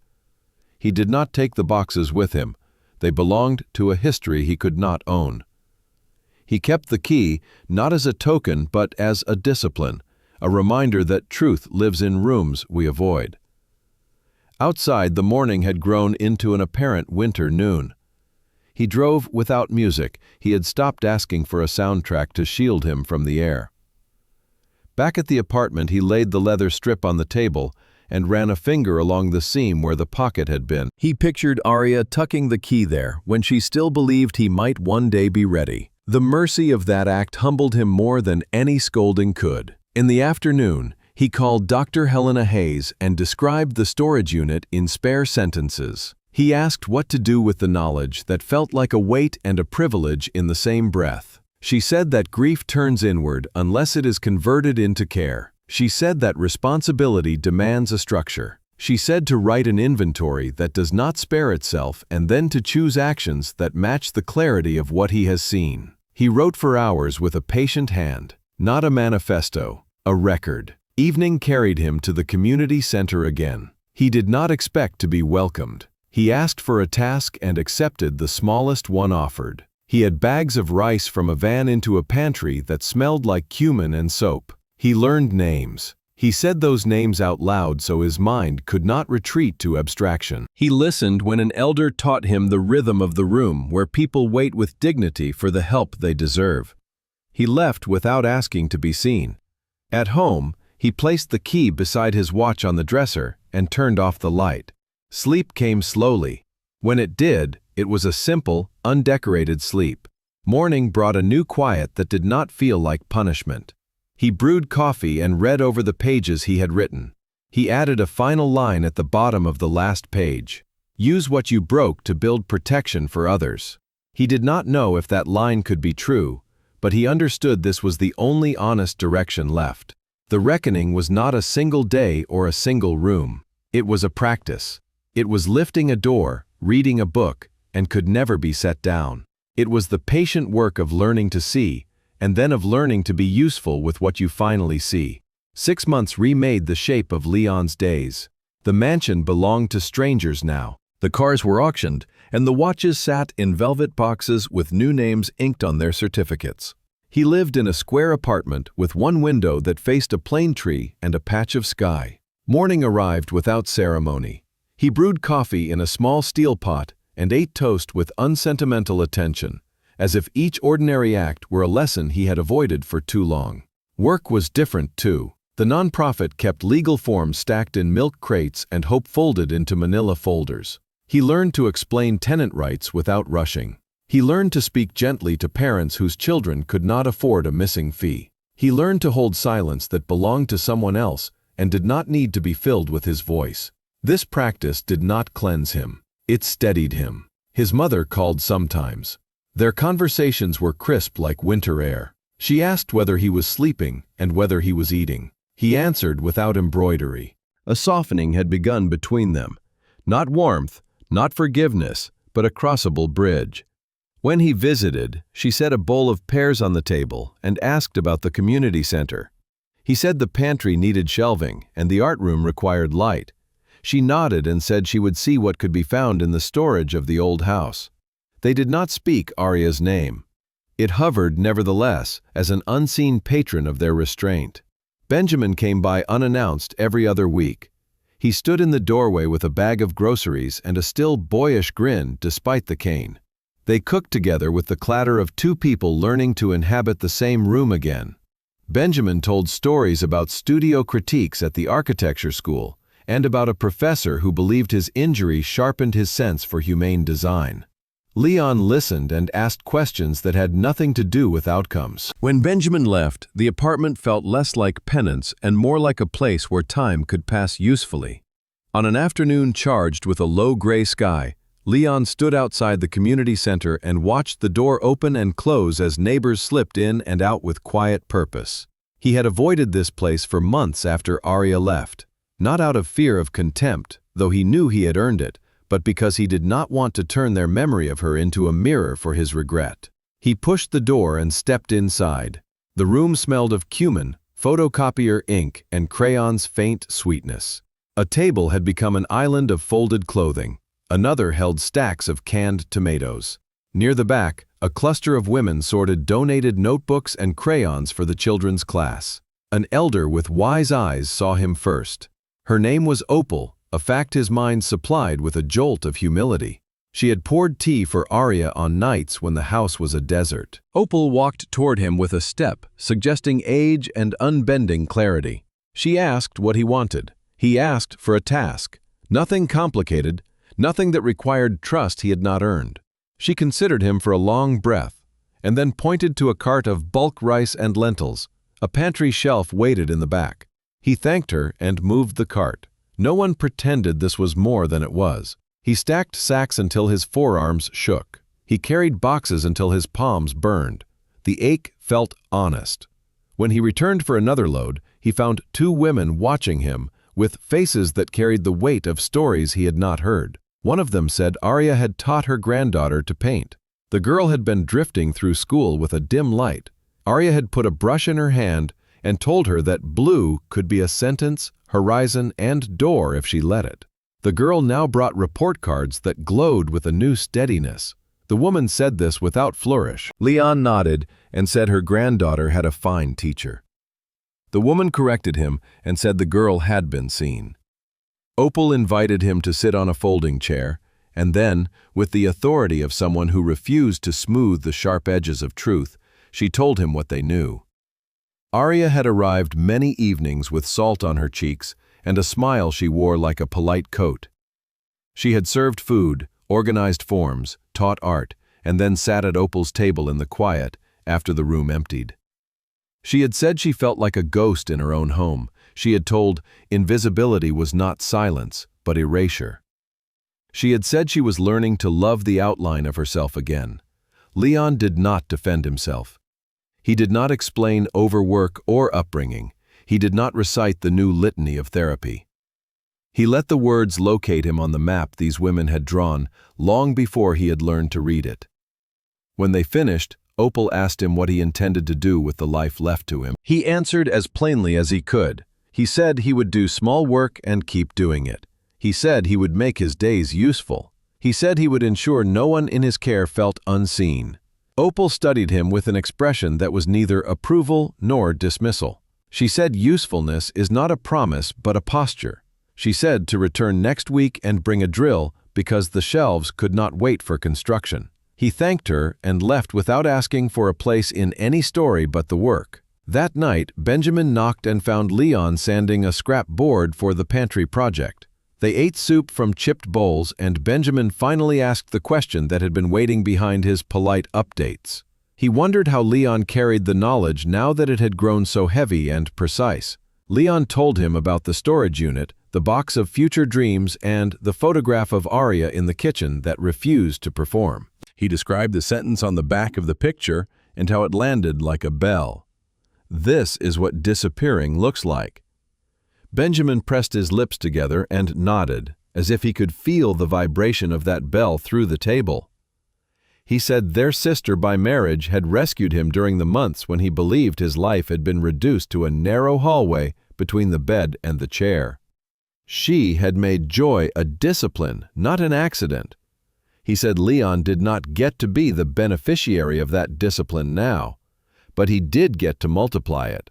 Speaker 1: He did not take the boxes with him. They belonged to a history he could not own. He kept the key, not as a token but as a discipline, a reminder that truth lives in rooms we avoid. Outside, the morning had grown into an apparent winter noon. He drove without music. He had stopped asking for a soundtrack to shield him from the air. Back at the apartment, he laid the leather strip on the table and ran a finger along the seam where the pocket had been. He pictured Arya tucking the key there when she still believed he might one day be ready. The mercy of that act humbled him more than any scolding could. In the afternoon, he called Dr. Helena Hayes and described the storage unit in spare sentences. He asked what to do with the knowledge that felt like a weight and a privilege in the same breath. She said that grief turns inward unless it is converted into care. She said that responsibility demands a structure. She said to write an inventory that does not spare itself and then to choose actions that match the clarity of what he has seen. He wrote for hours with a patient hand, not a manifesto, a record. Evening carried him to the community center again. He did not expect to be welcomed. He asked for a task and accepted the smallest one offered. He had bags of rice from a van into a pantry that smelled like cumin and soap. He learned names. He said those names out loud so his mind could not retreat to abstraction. He listened when an elder taught him the rhythm of the room where people wait with dignity for the help they deserve. He left without asking to be seen. At home, he placed the key beside his watch on the dresser and turned off the light. Sleep came slowly. When it did, it was a simple, undecorated sleep. Morning brought a new quiet that did not feel like punishment. He brewed coffee and read over the pages he had written. He added a final line at the bottom of the last page. Use what you broke to build protection for others. He did not know if that line could be true, but he understood this was the only honest direction left. The reckoning was not a single day or a single room. It was a practice. It was lifting a door, reading a book, and could never be set down. It was the patient work of learning to see, and then of learning to be useful with what you finally see. 6 months remade the shape of Leon's days. The mansion belonged to strangers now. The cars were auctioned, and the watches sat in velvet boxes with new names inked on their certificates. He lived in a square apartment with one window that faced a plane tree and a patch of sky. Morning arrived without ceremony. He brewed coffee in a small steel pot and ate toast with unsentimental attention, as if each ordinary act were a lesson he had avoided for too long. Work was different, too. The nonprofit kept legal forms stacked in milk crates and hope folded into manila folders. He learned to explain tenant rights without rushing. He learned to speak gently to parents whose children could not afford a missing fee. He learned to hold silence that belonged to someone else and did not need to be filled with his voice. This practice did not cleanse him. It steadied him. His mother called sometimes. Their conversations were crisp like winter air. She asked whether he was sleeping and whether he was eating. He answered without embroidery. A softening had begun between them. Not warmth, not forgiveness, but a crossable bridge. When he visited, she set a bowl of pears on the table and asked about the community center. He said the pantry needed shelving and the art room required light. She nodded and said she would see what could be found in the storage of the old house. They did not speak Arya's name. It hovered, nevertheless, as an unseen patron of their restraint. Benjamin came by unannounced every other week. He stood in the doorway with a bag of groceries and a still boyish grin despite the cane. They cooked together with the clatter of two people learning to inhabit the same room again. Benjamin told stories about studio critiques at the architecture school and about a professor who believed his injury sharpened his sense for humane design. Leon listened and asked questions that had nothing to do with outcomes. When Benjamin left, the apartment felt less like penance and more like a place where time could pass usefully. On an afternoon charged with a low gray sky, Leon stood outside the community center and watched the door open and close as neighbors slipped in and out with quiet purpose. He had avoided this place for months after Arya left, not out of fear of contempt, though he knew he had earned it, but because he did not want to turn their memory of her into a mirror for his regret. He pushed the door and stepped inside. The room smelled of cumin, photocopier ink, and crayon's faint sweetness. A table had become an island of folded clothing. Another held stacks of canned tomatoes. Near the back, a cluster of women sorted donated notebooks and crayons for the children's class. An elder with wise eyes saw him first. Her name was Opal, a fact his mind supplied with a jolt of humility. She had poured tea for Arya on nights when the house was a desert. Opal walked toward him with a step, suggesting age and unbending clarity. She asked what he wanted. He asked for a task. Nothing complicated, nothing that required trust he had not earned. She considered him for a long breath, and then pointed to a cart of bulk rice and lentils. A pantry shelf waited in the back. He thanked her and moved the cart. No one pretended this was more than it was. He stacked sacks until his forearms shook. He carried boxes until his palms burned. The ache felt honest. When he returned for another load, he found two women watching him, with faces that carried the weight of stories he had not heard. One of them said Arya had taught her granddaughter to paint. The girl had been drifting through school with a dim light. Arya had put a brush in her hand and told her that blue could be a sentence, horizon, and door if she let it. The girl now brought report cards that glowed with a new steadiness. The woman said this without flourish. Leon nodded and said her granddaughter had a fine teacher. The woman corrected him and said the girl had been seen. Opal invited him to sit on a folding chair, and then, with the authority of someone who refused to smooth the sharp edges of truth, she told him what they knew. Arya had arrived many evenings with salt on her cheeks and a smile she wore like a polite coat. She had served food, organized forms, taught art, and then sat at Opal's table in the quiet after the room emptied. She had said she felt like a ghost in her own home. She had told invisibility was not silence, but erasure. She had said she was learning to love the outline of herself again. Leon did not defend himself. He did not explain overwork or upbringing. He did not recite the new litany of therapy. He let the words locate him on the map these women had drawn long before he had learned to read it. When they finished, Opal asked him what he intended to do with the life left to him. He answered as plainly as he could. He said he would do small work and keep doing it. He said he would make his days useful. He said he would ensure no one in his care felt unseen. Opal studied him with an expression that was neither approval nor dismissal. She said usefulness is not a promise but a posture. She said to return next week and bring a drill because the shelves could not wait for construction. He thanked her and left without asking for a place in any story but the work. That night, Benjamin knocked and found Leon sanding a scrap board for the pantry project. They ate soup from chipped bowls, and Benjamin finally asked the question that had been waiting behind his polite updates. He wondered how Leon carried the knowledge now that it had grown so heavy and precise. Leon told him about the storage unit, the box of future dreams, and the photograph of Arya in the kitchen that refused to perform. He described the sentence on the back of the picture and how it landed like a bell. This is what disappearing looks like. Benjamin pressed his lips together and nodded, as if he could feel the vibration of that bell through the table. He said their sister by marriage had rescued him during the months when he believed his life had been reduced to a narrow hallway between the bed and the chair. She had made joy a discipline, not an accident. He said Leon did not get to be the beneficiary of that discipline now, but he did get to multiply it.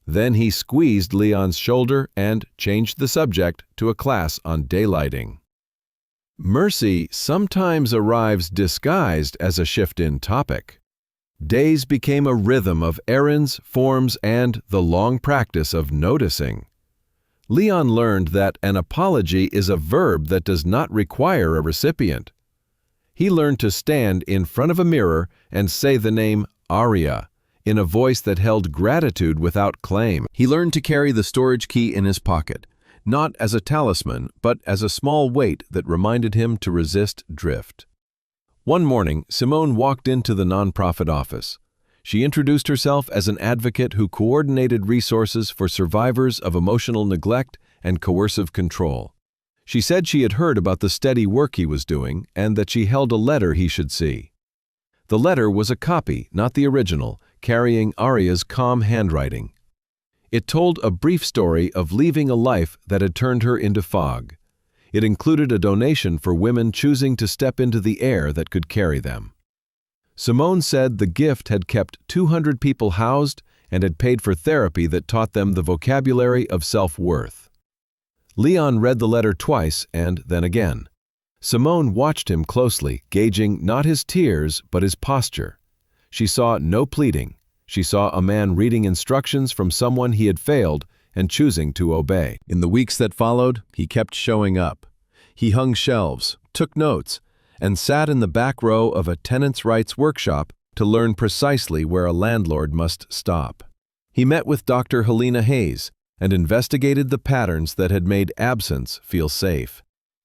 Speaker 1: Then he squeezed Leon's shoulder and changed the subject to a class on daylighting. Mercy sometimes arrives disguised as a shift in topic. Days became a rhythm of errands, forms, and the long practice of noticing. Leon learned that an apology is a verb that does not require a recipient. He learned to stand in front of a mirror and say the name Arya in a voice that held gratitude without claim. He learned to carry the storage key in his pocket, not as a talisman, but as a small weight that reminded him to resist drift. One morning, Simone walked into the nonprofit office. She introduced herself as an advocate who coordinated resources for survivors of emotional neglect and coercive control. She said she had heard about the steady work he was doing and that she held a letter he should see. The letter was a copy, not the original, carrying Aria's calm handwriting. It told a brief story of leaving a life that had turned her into fog. It included a donation for women choosing to step into the air that could carry them. Simone said the gift had kept 200 people housed and had paid for therapy that taught them the vocabulary of self-worth. Leon read the letter twice and then again. Simone watched him closely, gauging not his tears but his posture. She saw no pleading. She saw a man reading instructions from someone he had failed and choosing to obey. In the weeks that followed, he kept showing up. He hung shelves, took notes, and sat in the back row of a tenants' rights workshop to learn precisely where a landlord must stop. He met with Dr. Helena Hayes and investigated the patterns that had made absence feel safe.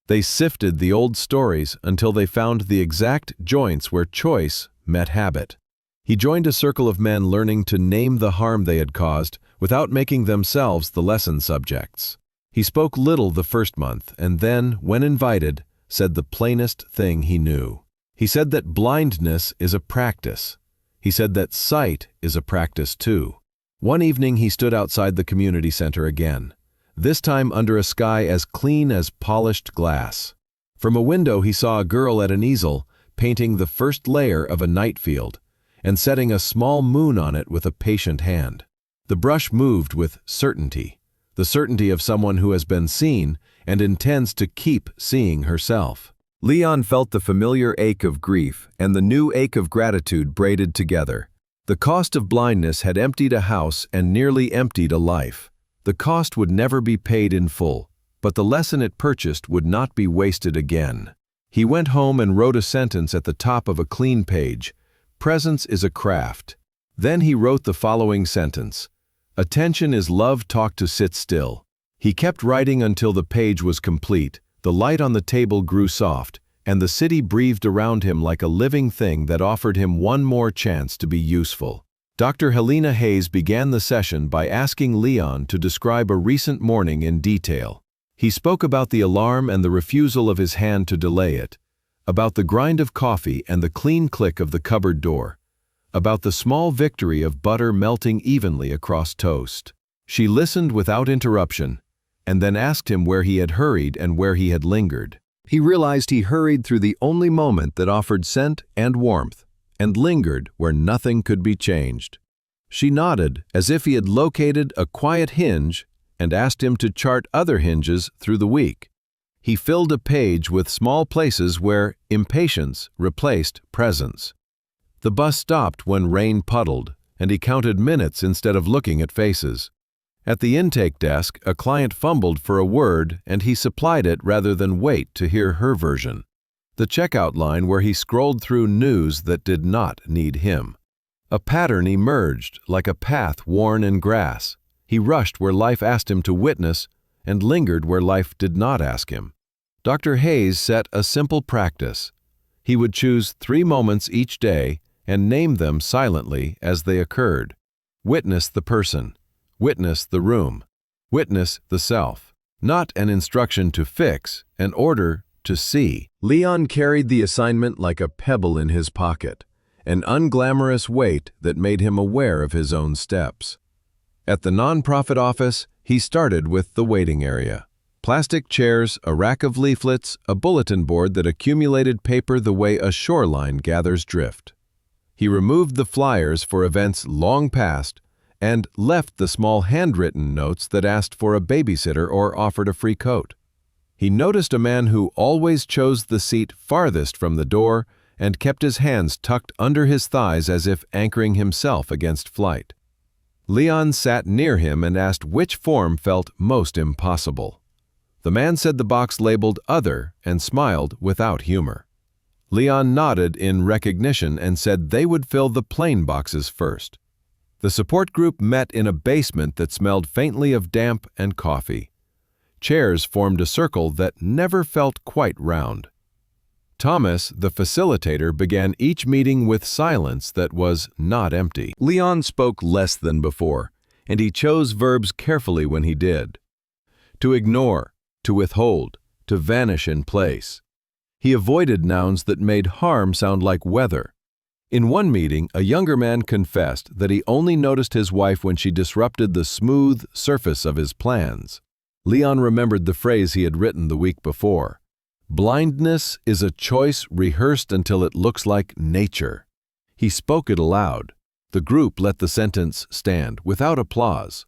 Speaker 1: They sifted the old stories until they found the exact joints where choice met habit. He joined a circle of men learning to name the harm they had caused without making themselves the lesson subjects. He spoke little the first month and then, when invited, said the plainest thing he knew. He said that blindness is a practice. He said that sight is a practice too. One evening he stood outside the community center again, this time under a sky as clean as polished glass. From a window he saw a girl at an easel painting the first layer of a night field and setting a small moon on it with a patient hand. The brush moved with certainty, the certainty of someone who has been seen and intends to keep seeing herself. Leon felt the familiar ache of grief and the new ache of gratitude braided together. The cost of blindness had emptied a house and nearly emptied a life. The cost would never be paid in full, but the lesson it purchased would not be wasted again. He went home and wrote a sentence at the top of a clean page. Presence is a craft. Then he wrote the following sentence. Attention is love taught to sit still. He kept writing until the page was complete. The light on the table grew soft, and the city breathed around him like a living thing that offered him one more chance to be useful. Dr. Helena Hayes began the session by asking Leon to describe a recent morning in detail. He spoke about the alarm and the refusal of his hand to delay it, about the grind of coffee and the clean click of the cupboard door, about the small victory of butter melting evenly across toast. She listened without interruption, and then asked him where he had hurried and where he had lingered. He realized he hurried through the only moment that offered scent and warmth, and lingered where nothing could be changed. She nodded as if he had located a quiet hinge and asked him to chart other hinges through the week. He filled a page with small places where impatience replaced presence. The bus stopped when rain puddled, and he counted minutes instead of looking at faces. At the intake desk, a client fumbled for a word, and he supplied it rather than wait to hear her version. The checkout line where he scrolled through news that did not need him. A pattern emerged, like a path worn in grass. He rushed where life asked him to witness, and lingered where life did not ask him. Dr. Hayes set a simple practice. He would choose 3 moments each day and name them silently as they occurred. Witness the person. Witness the room. Witness the self. Not an instruction to fix, an order to see. Leon carried the assignment like a pebble in his pocket, an unglamorous weight that made him aware of his own steps. At the nonprofit office, he started with the waiting area. Plastic chairs, a rack of leaflets, a bulletin board that accumulated paper the way a shoreline gathers drift. He removed the flyers for events long past and left the small handwritten notes that asked for a babysitter or offered a free coat. He noticed a man who always chose the seat farthest from the door and kept his hands tucked under his thighs as if anchoring himself against flight. Leon sat near him and asked which form felt most impossible. The man said the box labeled Other and smiled without humor. Leon nodded in recognition and said they would fill the plain boxes first. The support group met in a basement that smelled faintly of damp and coffee. Chairs formed a circle that never felt quite round. Thomas, the facilitator, began each meeting with silence that was not empty. Leon spoke less than before, and he chose verbs carefully when he did. To ignore, to withhold, to vanish in place. He avoided nouns that made harm sound like weather. In one meeting, a younger man confessed that he only noticed his wife when she disrupted the smooth surface of his plans. Leon remembered the phrase he had written the week before. Blindness is a choice rehearsed until it looks like nature. He spoke it aloud. The group let the sentence stand, without applause.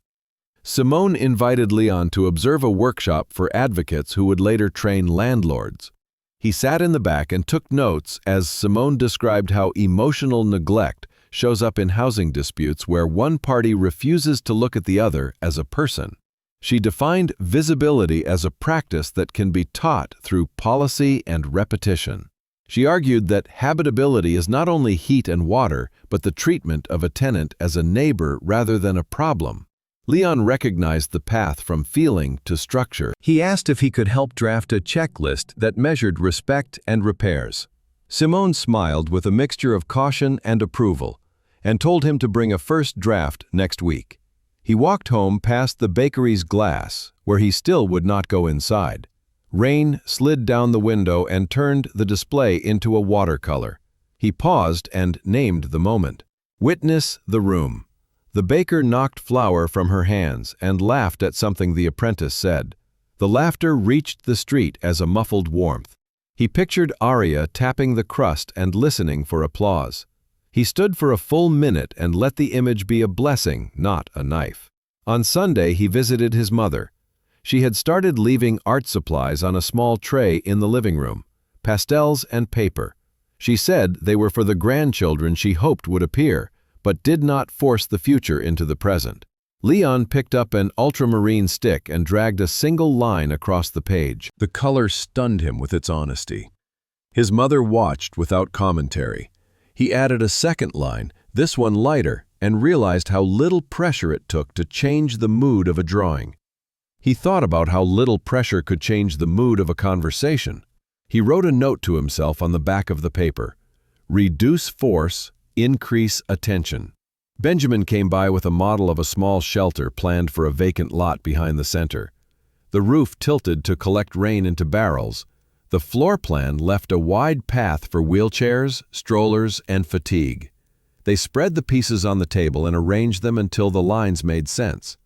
Speaker 1: Simone invited Leon to observe a workshop for advocates who would later train landlords. He sat in the back and took notes as Simone described how emotional neglect shows up in housing disputes where one party refuses to look at the other as a person. She defined visibility as a practice that can be taught through policy and repetition. She argued that habitability is not only heat and water, but the treatment of a tenant as a neighbor rather than a problem. Leon recognized the path from feeling to structure. He asked if he could help draft a checklist that measured respect and repairs. Simone smiled with a mixture of caution and approval, and told him to bring a first draft next week. He walked home past the bakery's glass, where he still would not go inside. Rain slid down the window and turned the display into a watercolor. He paused and named the moment. Witness the room. The baker knocked flour from her hands and laughed at something the apprentice said. The laughter reached the street as a muffled warmth. He pictured Arya tapping the crust and listening for applause. He stood for a full minute and let the image be a blessing, not a knife. On Sunday, he visited his mother. She had started leaving art supplies on a small tray in the living room, pastels and paper. She said they were for the grandchildren she hoped would appear, but did not force the future into the present. Leon picked up an ultramarine stick and dragged a single line across the page. The color stunned him with its honesty. His mother watched without commentary. He added a second line, this one lighter, and realized how little pressure it took to change the mood of a drawing. He thought about how little pressure could change the mood of a conversation. He wrote a note to himself on the back of the paper. Reduce force, increase attention. Benjamin came by with a model of a small shelter planned for a vacant lot behind the center. The roof tilted to collect rain into barrels. The floor plan left a wide path for wheelchairs, strollers, and fatigue. They spread the pieces on the table and arranged them until the lines made sense.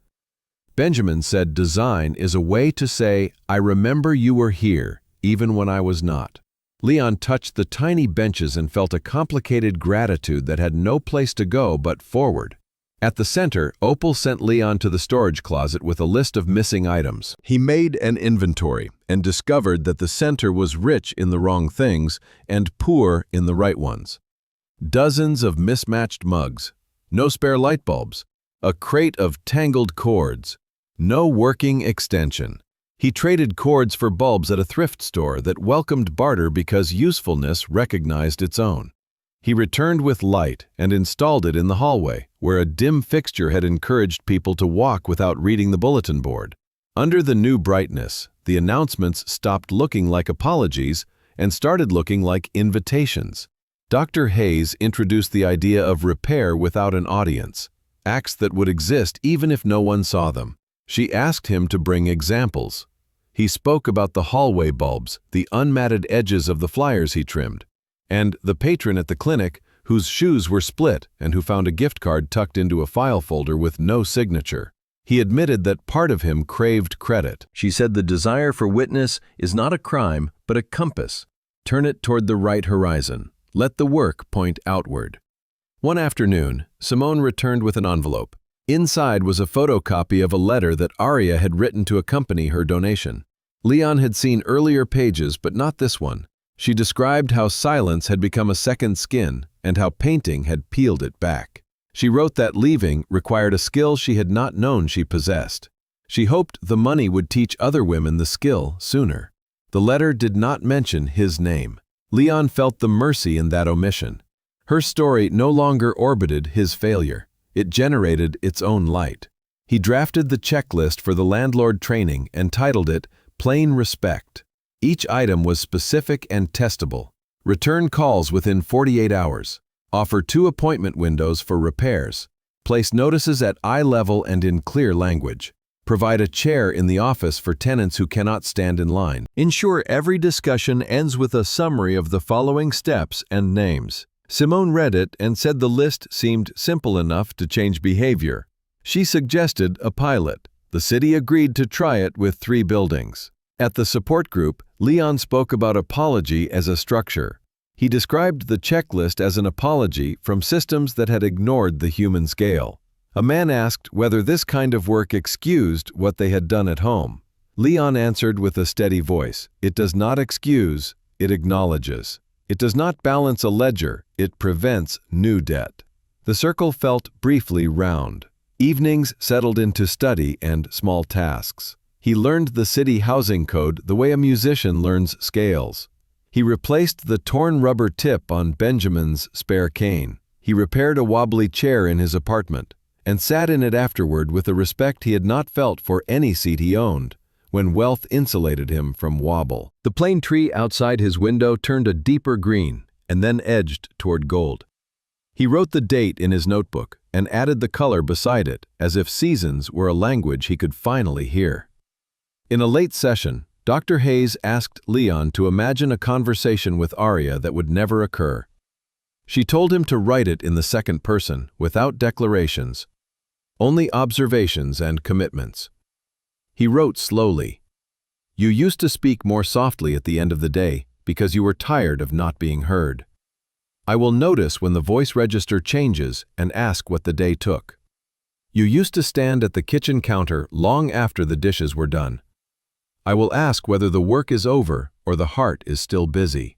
Speaker 1: Benjamin said design is a way to say, I remember you were here, even when I was not. Leon touched the tiny benches and felt a complicated gratitude that had no place to go but forward. At the center, Opal sent Leon to the storage closet with a list of missing items. He made an inventory and discovered that the center was rich in the wrong things and poor in the right ones. Dozens of mismatched mugs, no spare light bulbs, a crate of tangled cords, no working extension. He traded cords for bulbs at a thrift store that welcomed barter because usefulness recognized its own. He returned with light and installed it in the hallway, where a dim fixture had encouraged people to walk without reading the bulletin board. Under the new brightness, the announcements stopped looking like apologies and started looking like invitations. Dr. Hayes introduced the idea of repair without an audience, acts that would exist even if no one saw them. She asked him to bring examples. He spoke about the hallway bulbs, the unmatted edges of the flyers he trimmed, and the patron at the clinic whose shoes were split and who found a gift card tucked into a file folder with no signature. He admitted that part of him craved credit. She said the desire for witness is not a crime, but a compass. Turn it toward the right horizon. Let the work point outward. One afternoon, Simone returned with an envelope. Inside was a photocopy of a letter that Arya had written to accompany her donation. Leon had seen earlier pages, but not this one. She described how silence had become a second skin and how painting had peeled it back. She wrote that leaving required a skill she had not known she possessed. She hoped the money would teach other women the skill sooner. The letter did not mention his name. Leon felt the mercy in that omission. Her story no longer orbited his failure. It generated its own light. He drafted the checklist for the landlord training and titled it Plain Respect. Each item was specific and testable. Return calls within 48 hours. Offer 2 appointment windows for repairs. Place notices at eye level and in clear language. Provide a chair in the office for tenants who cannot stand in line. Ensure every discussion ends with a summary of the following steps and names. Simone read it and said the list seemed simple enough to change behavior. She suggested a pilot. The city agreed to try it with 3 buildings. At the support group, Leon spoke about apology as a structure. He described the checklist as an apology from systems that had ignored the human scale. A man asked whether this kind of work excused what they had done at home. Leon answered with a steady voice, "It does not excuse, it acknowledges. It does not balance a ledger, it prevents new debt." The circle felt briefly round. Evenings settled into study and small tasks. He learned the city housing code the way a musician learns scales. He replaced the torn rubber tip on Benjamin's spare cane. He repaired a wobbly chair in his apartment and sat in it afterward with a respect he had not felt for any seat he owned, when wealth insulated him from wobble. The plane tree outside his window turned a deeper green and then edged toward gold. He wrote the date in his notebook and added the color beside it, as if seasons were a language he could finally hear. In a late session, Dr. Hayes asked Leon to imagine a conversation with Aria that would never occur. She told him to write it in the second person, without declarations, only observations and commitments. He wrote slowly. "You used to speak more softly at the end of the day because you were tired of not being heard. I will notice when the voice register changes and ask what the day took. You used to stand at the kitchen counter long after the dishes were done. I will ask whether the work is over or the heart is still busy."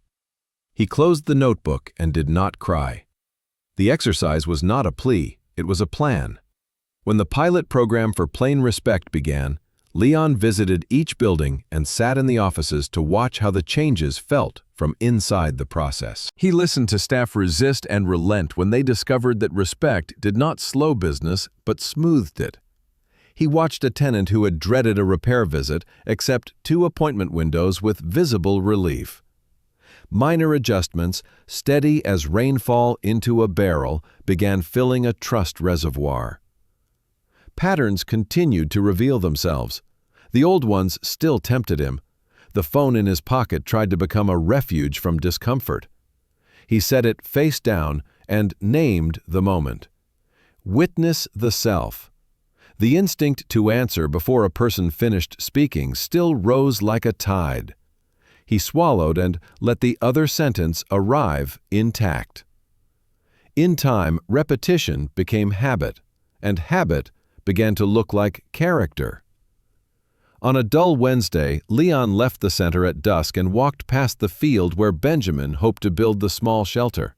Speaker 1: He closed the notebook and did not cry. The exercise was not a plea, it was a plan. When the pilot program for Plain Respect began, Leon visited each building and sat in the offices to watch how the changes felt from inside the process. He listened to staff resist and relent when they discovered that respect did not slow business but smoothed it. He watched a tenant who had dreaded a repair visit accept 2 appointment windows with visible relief. Minor adjustments, steady as rainfall into a barrel, began filling a trust reservoir. Patterns continued to reveal themselves. The old ones still tempted him. The phone in his pocket tried to become a refuge from discomfort. He set it face down and named the moment. Witness the self. The instinct to answer before a person finished speaking still rose like a tide. He swallowed and let the other sentence arrive intact. In time, repetition became habit, and habit began to look like character. On a dull Wednesday, Leon left the center at dusk and walked past the field where Benjamin hoped to build the small shelter.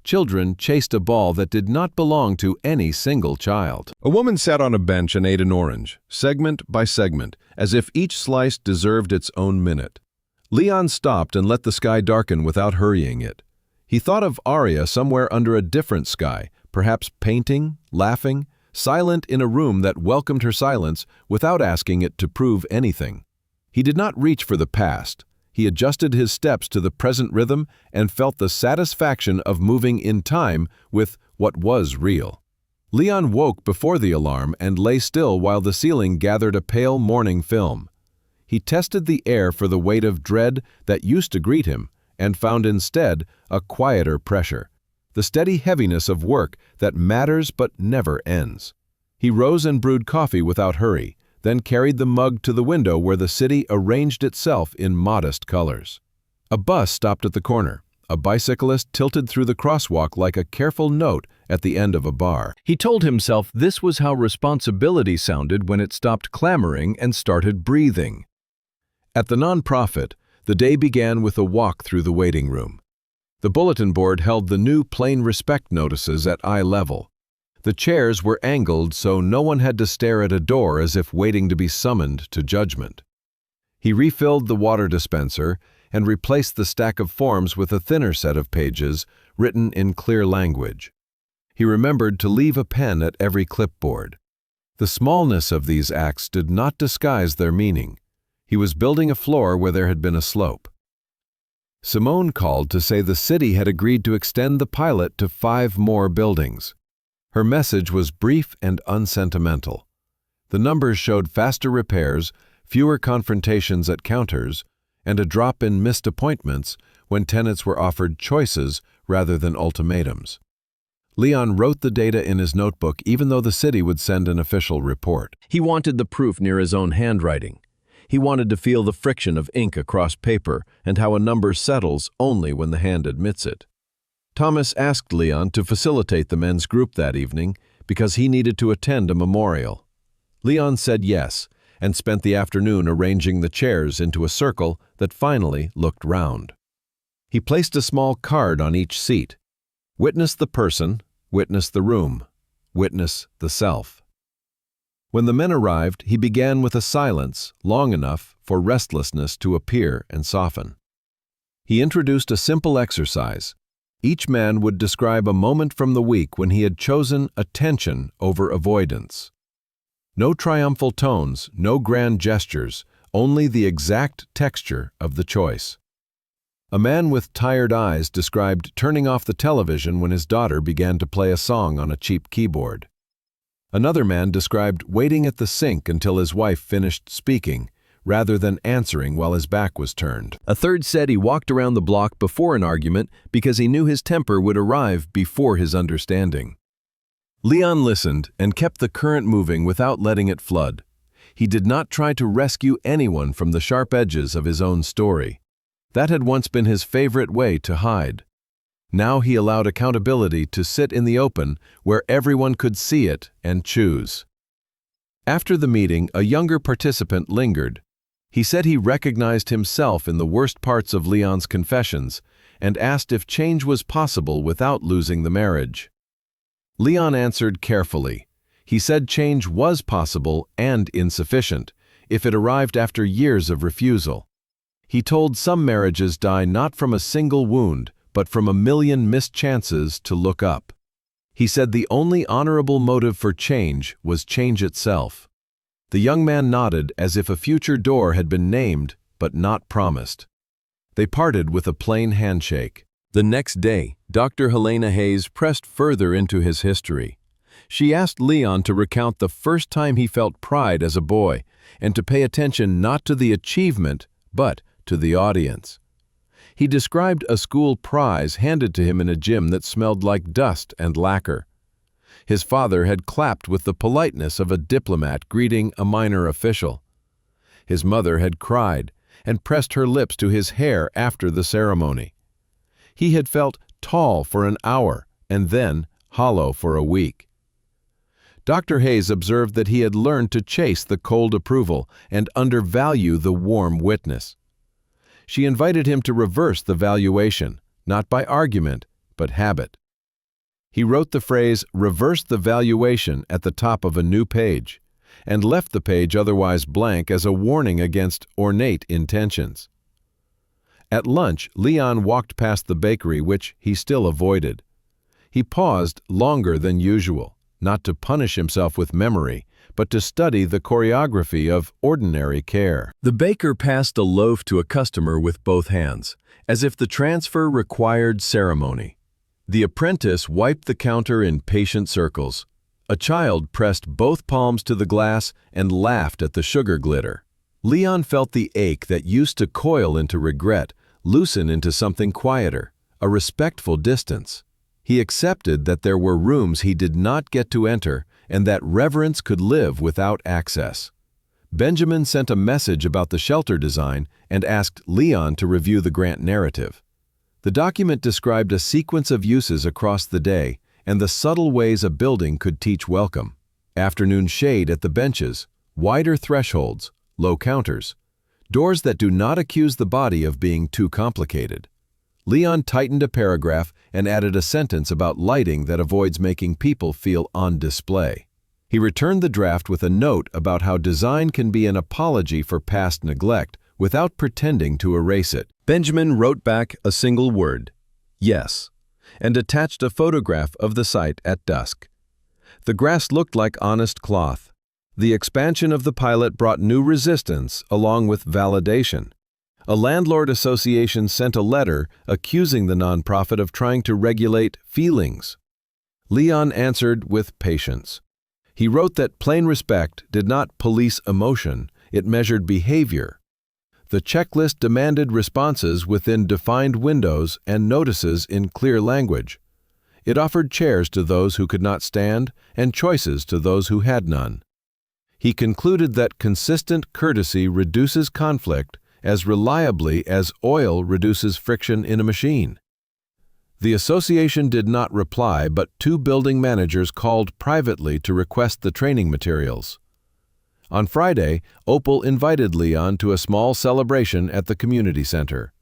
Speaker 1: Children chased a ball that did not belong to any single child. A woman sat on a bench and ate an orange, segment by segment, as if each slice deserved its own minute. Leon stopped and let the sky darken without hurrying it. He thought of Aria somewhere under a different sky, perhaps painting, laughing, silent in a room that welcomed her silence without asking it to prove anything. He did not reach for the past. He adjusted his steps to the present rhythm and felt the satisfaction of moving in time with what was real. Leon woke before the alarm and lay still while the ceiling gathered a pale morning film. He tested the air for the weight of dread that used to greet him and found instead a quieter pressure, the steady heaviness of work that matters but never ends. He rose and brewed coffee without hurry, then carried the mug to the window where the city arranged itself in modest colors. A bus stopped at the corner. A bicyclist tilted through the crosswalk like a careful note at the end of a bar. He told himself this was how responsibility sounded when it stopped clamoring and started breathing. At the nonprofit, the day began with a walk through the waiting room. The bulletin board held the new Plain Respect notices at eye level. The chairs were angled so no one had to stare at a door as if waiting to be summoned to judgment. He refilled the water dispenser and replaced the stack of forms with a thinner set of pages written in clear language. He remembered to leave a pen at every clipboard. The smallness of these acts did not disguise their meaning. He was building a floor where there had been a slope. Simone called to say the city had agreed to extend the pilot to 5 more buildings. Her message was brief and unsentimental. The numbers showed faster repairs, fewer confrontations at counters, and a drop in missed appointments when tenants were offered choices rather than ultimatums. Leon wrote the data in his notebook even though the city would send an official report.
Speaker 2: He wanted the proof near his own handwriting. He wanted to feel the friction of ink across paper and how a number settles only when the hand admits it. Thomas asked Leon to facilitate the men's group that evening because he needed to attend a memorial. Leon said yes and spent the afternoon arranging the chairs into a circle that finally looked round. He placed a small card on each seat. Witness the person, witness the room, witness the self. When the men arrived, he began with a silence long enough for restlessness to appear and soften. He introduced a simple exercise. Each man would describe a moment from the week when he had chosen attention over avoidance. No triumphal tones, no grand gestures, only the exact texture of the choice. A man with tired eyes described turning off the television when his daughter began to play a song on a cheap keyboard. Another man described waiting at the sink until his wife finished speaking, rather than answering while his back was turned. A third said he walked around the block before an argument because he knew his temper would arrive before his understanding. Leon listened and kept the current moving without letting it flood. He did not try to rescue anyone from the sharp edges of his own story. That had once been his favorite way to hide. Now he allowed accountability to sit in the open where everyone could see it and choose. After the meeting, a younger participant lingered. He said he recognized himself in the worst parts of Leon's confessions and asked if change was possible without losing the marriage. Leon answered carefully. He said change was possible and insufficient if it arrived after years of refusal. He told some marriages die not from a single wound, but from a million missed chances to look up. He said the only honorable motive for change was change itself. The young man nodded as if a future door had been named but not promised. They parted with a plain handshake. The next day, Dr. Helena Hayes pressed further into his history. She asked Leon to recount the first time he felt pride as a boy and to pay attention not to the achievement, but to the audience. He described a school prize handed to him in a gym that smelled like dust and lacquer. His father had clapped with the politeness of a diplomat greeting a minor official. His mother had cried and pressed her lips to his hair after the ceremony. He had felt tall for an hour and then hollow for a week. Dr. Hayes observed that he had learned to chase the cold approval and undervalue the warm witness. She invited him to reverse the valuation, not by argument, but habit. He wrote the phrase, "reverse the valuation," at the top of a new page, and left the page otherwise blank as a warning against ornate intentions. At lunch, Leon walked past the bakery, which he still avoided. He paused longer than usual, not to punish himself with memory, but to study the choreography of ordinary care. The baker passed a loaf to a customer with both hands, as if the transfer required ceremony. The apprentice wiped the counter in patient circles. A child pressed both palms to the glass and laughed at the sugar glitter. Leon felt the ache that used to coil into regret loosen into something quieter, a respectful distance. He accepted that there were rooms he did not get to enter and that reverence could live without access. Benjamin sent a message about the shelter design and asked Leon to review the grant narrative. The document described a sequence of uses across the day and the subtle ways a building could teach welcome. Afternoon shade at the benches, wider thresholds, low counters, doors that do not accuse the body of being too complicated. Leon tightened a paragraph and added a sentence about lighting that avoids making people feel on display. He returned the draft with a note about how design can be an apology for past neglect without pretending to erase it. Benjamin wrote back a single word, "Yes," and attached a photograph of the site at dusk. The grass looked like honest cloth,
Speaker 1: The expansion of the pilot brought new resistance along with validation. A landlord association sent a letter accusing the nonprofit of trying to regulate feelings. Leon answered with patience. He wrote that plain respect did not police emotion, it measured behavior. The checklist demanded responses within defined windows and notices in clear language. It offered chairs to those who could not stand and choices to those who had none. He concluded that consistent courtesy reduces conflict as reliably as oil reduces friction in a machine. The association did not reply, but 2 building managers called privately to request the training materials. On Friday, Opal invited Leon to a small celebration at the community center.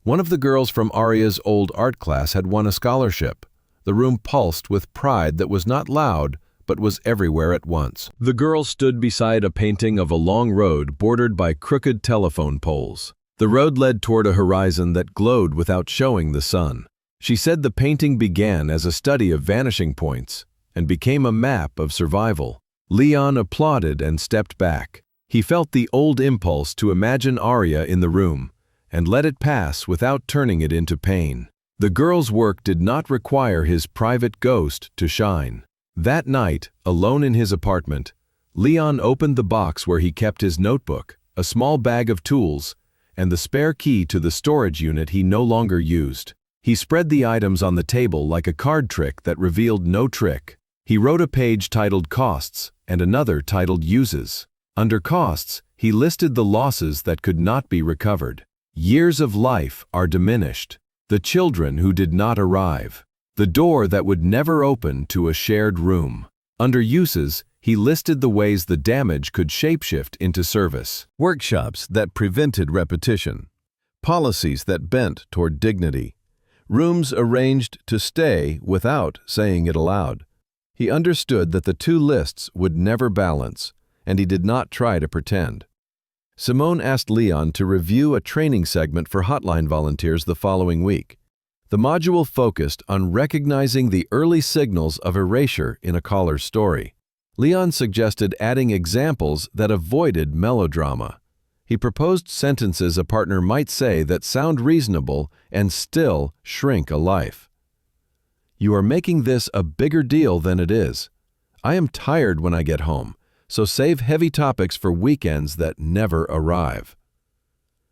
Speaker 1: One of the girls from Aria's old art class had won a scholarship. The room pulsed with pride that was not loud, but was everywhere at once. The girl stood beside a painting of a long road bordered by crooked telephone poles. The road led toward a horizon that glowed without showing the sun. She said the painting began as a study of vanishing points and became a map of survival. Leon applauded and stepped back. He felt the old impulse to imagine Aria in the room and let it pass without turning it into pain. The girl's work did not require his private ghost to shine. That night, alone in his apartment, Leon opened the box where he kept his notebook, a small bag of tools, and the spare key to the storage unit he no longer used. He spread the items on the table like a card trick that revealed no trick. He wrote a page titled Costs and another titled Uses. Under Costs, he listed the losses that could not be recovered. Years of life are diminished. The children who did not arrive. The door that would never open to a shared room. Under Uses, he listed the ways the damage could shapeshift into service. Workshops that prevented repetition. Policies that bent toward dignity. Rooms arranged to stay without saying it aloud. He understood that the 2 lists would never balance, and he did not try to pretend. Simone asked Leon to review a training segment for hotline volunteers the following week. The module focused on recognizing the early signals of erasure in a caller's story. Leon suggested adding examples that avoided melodrama. He proposed sentences a partner might say that sound reasonable and still shrink a life. You are making this a bigger deal than it is. I am tired when I get home, so save heavy topics for weekends that never arrive.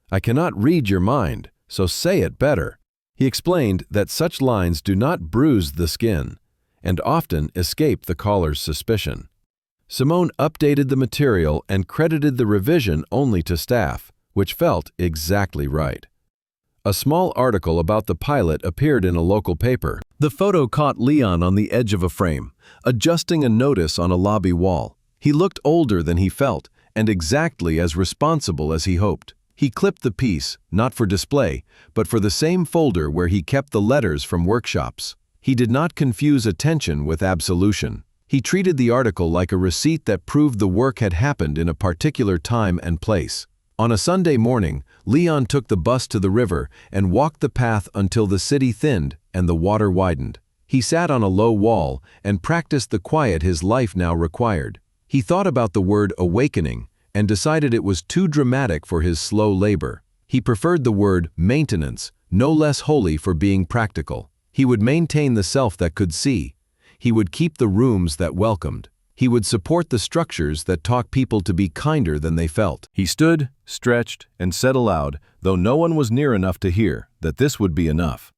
Speaker 1: I cannot read your mind, so say it better. He explained that such lines do not bruise the skin and often escape the caller's suspicion. Simone updated the material and credited the revision only to staff, which felt exactly right. A small article about the pilot appeared in a local paper. The photo caught Leon on the edge of a frame, adjusting a notice on a lobby wall. He looked older than he felt and exactly as responsible as he hoped. He clipped the piece, not for display, but for the same folder where he kept the letters from workshops. He did not confuse attention with absolution. He treated the article like a receipt that proved the work had happened in a particular time and place. On a Sunday morning, Leon took the bus to the river and walked the path until the city thinned and the water widened. He sat on a low wall and practiced the quiet his life now required. He thought about the word awakening and decided it was too dramatic for his slow labor. He preferred the word maintenance, no less holy for being practical. He would maintain the self that could see. He would keep the rooms that welcomed. He would support the structures that taught people to be kinder than they felt. He stood, stretched, and said aloud, though no one was near enough to hear, that this would be enough.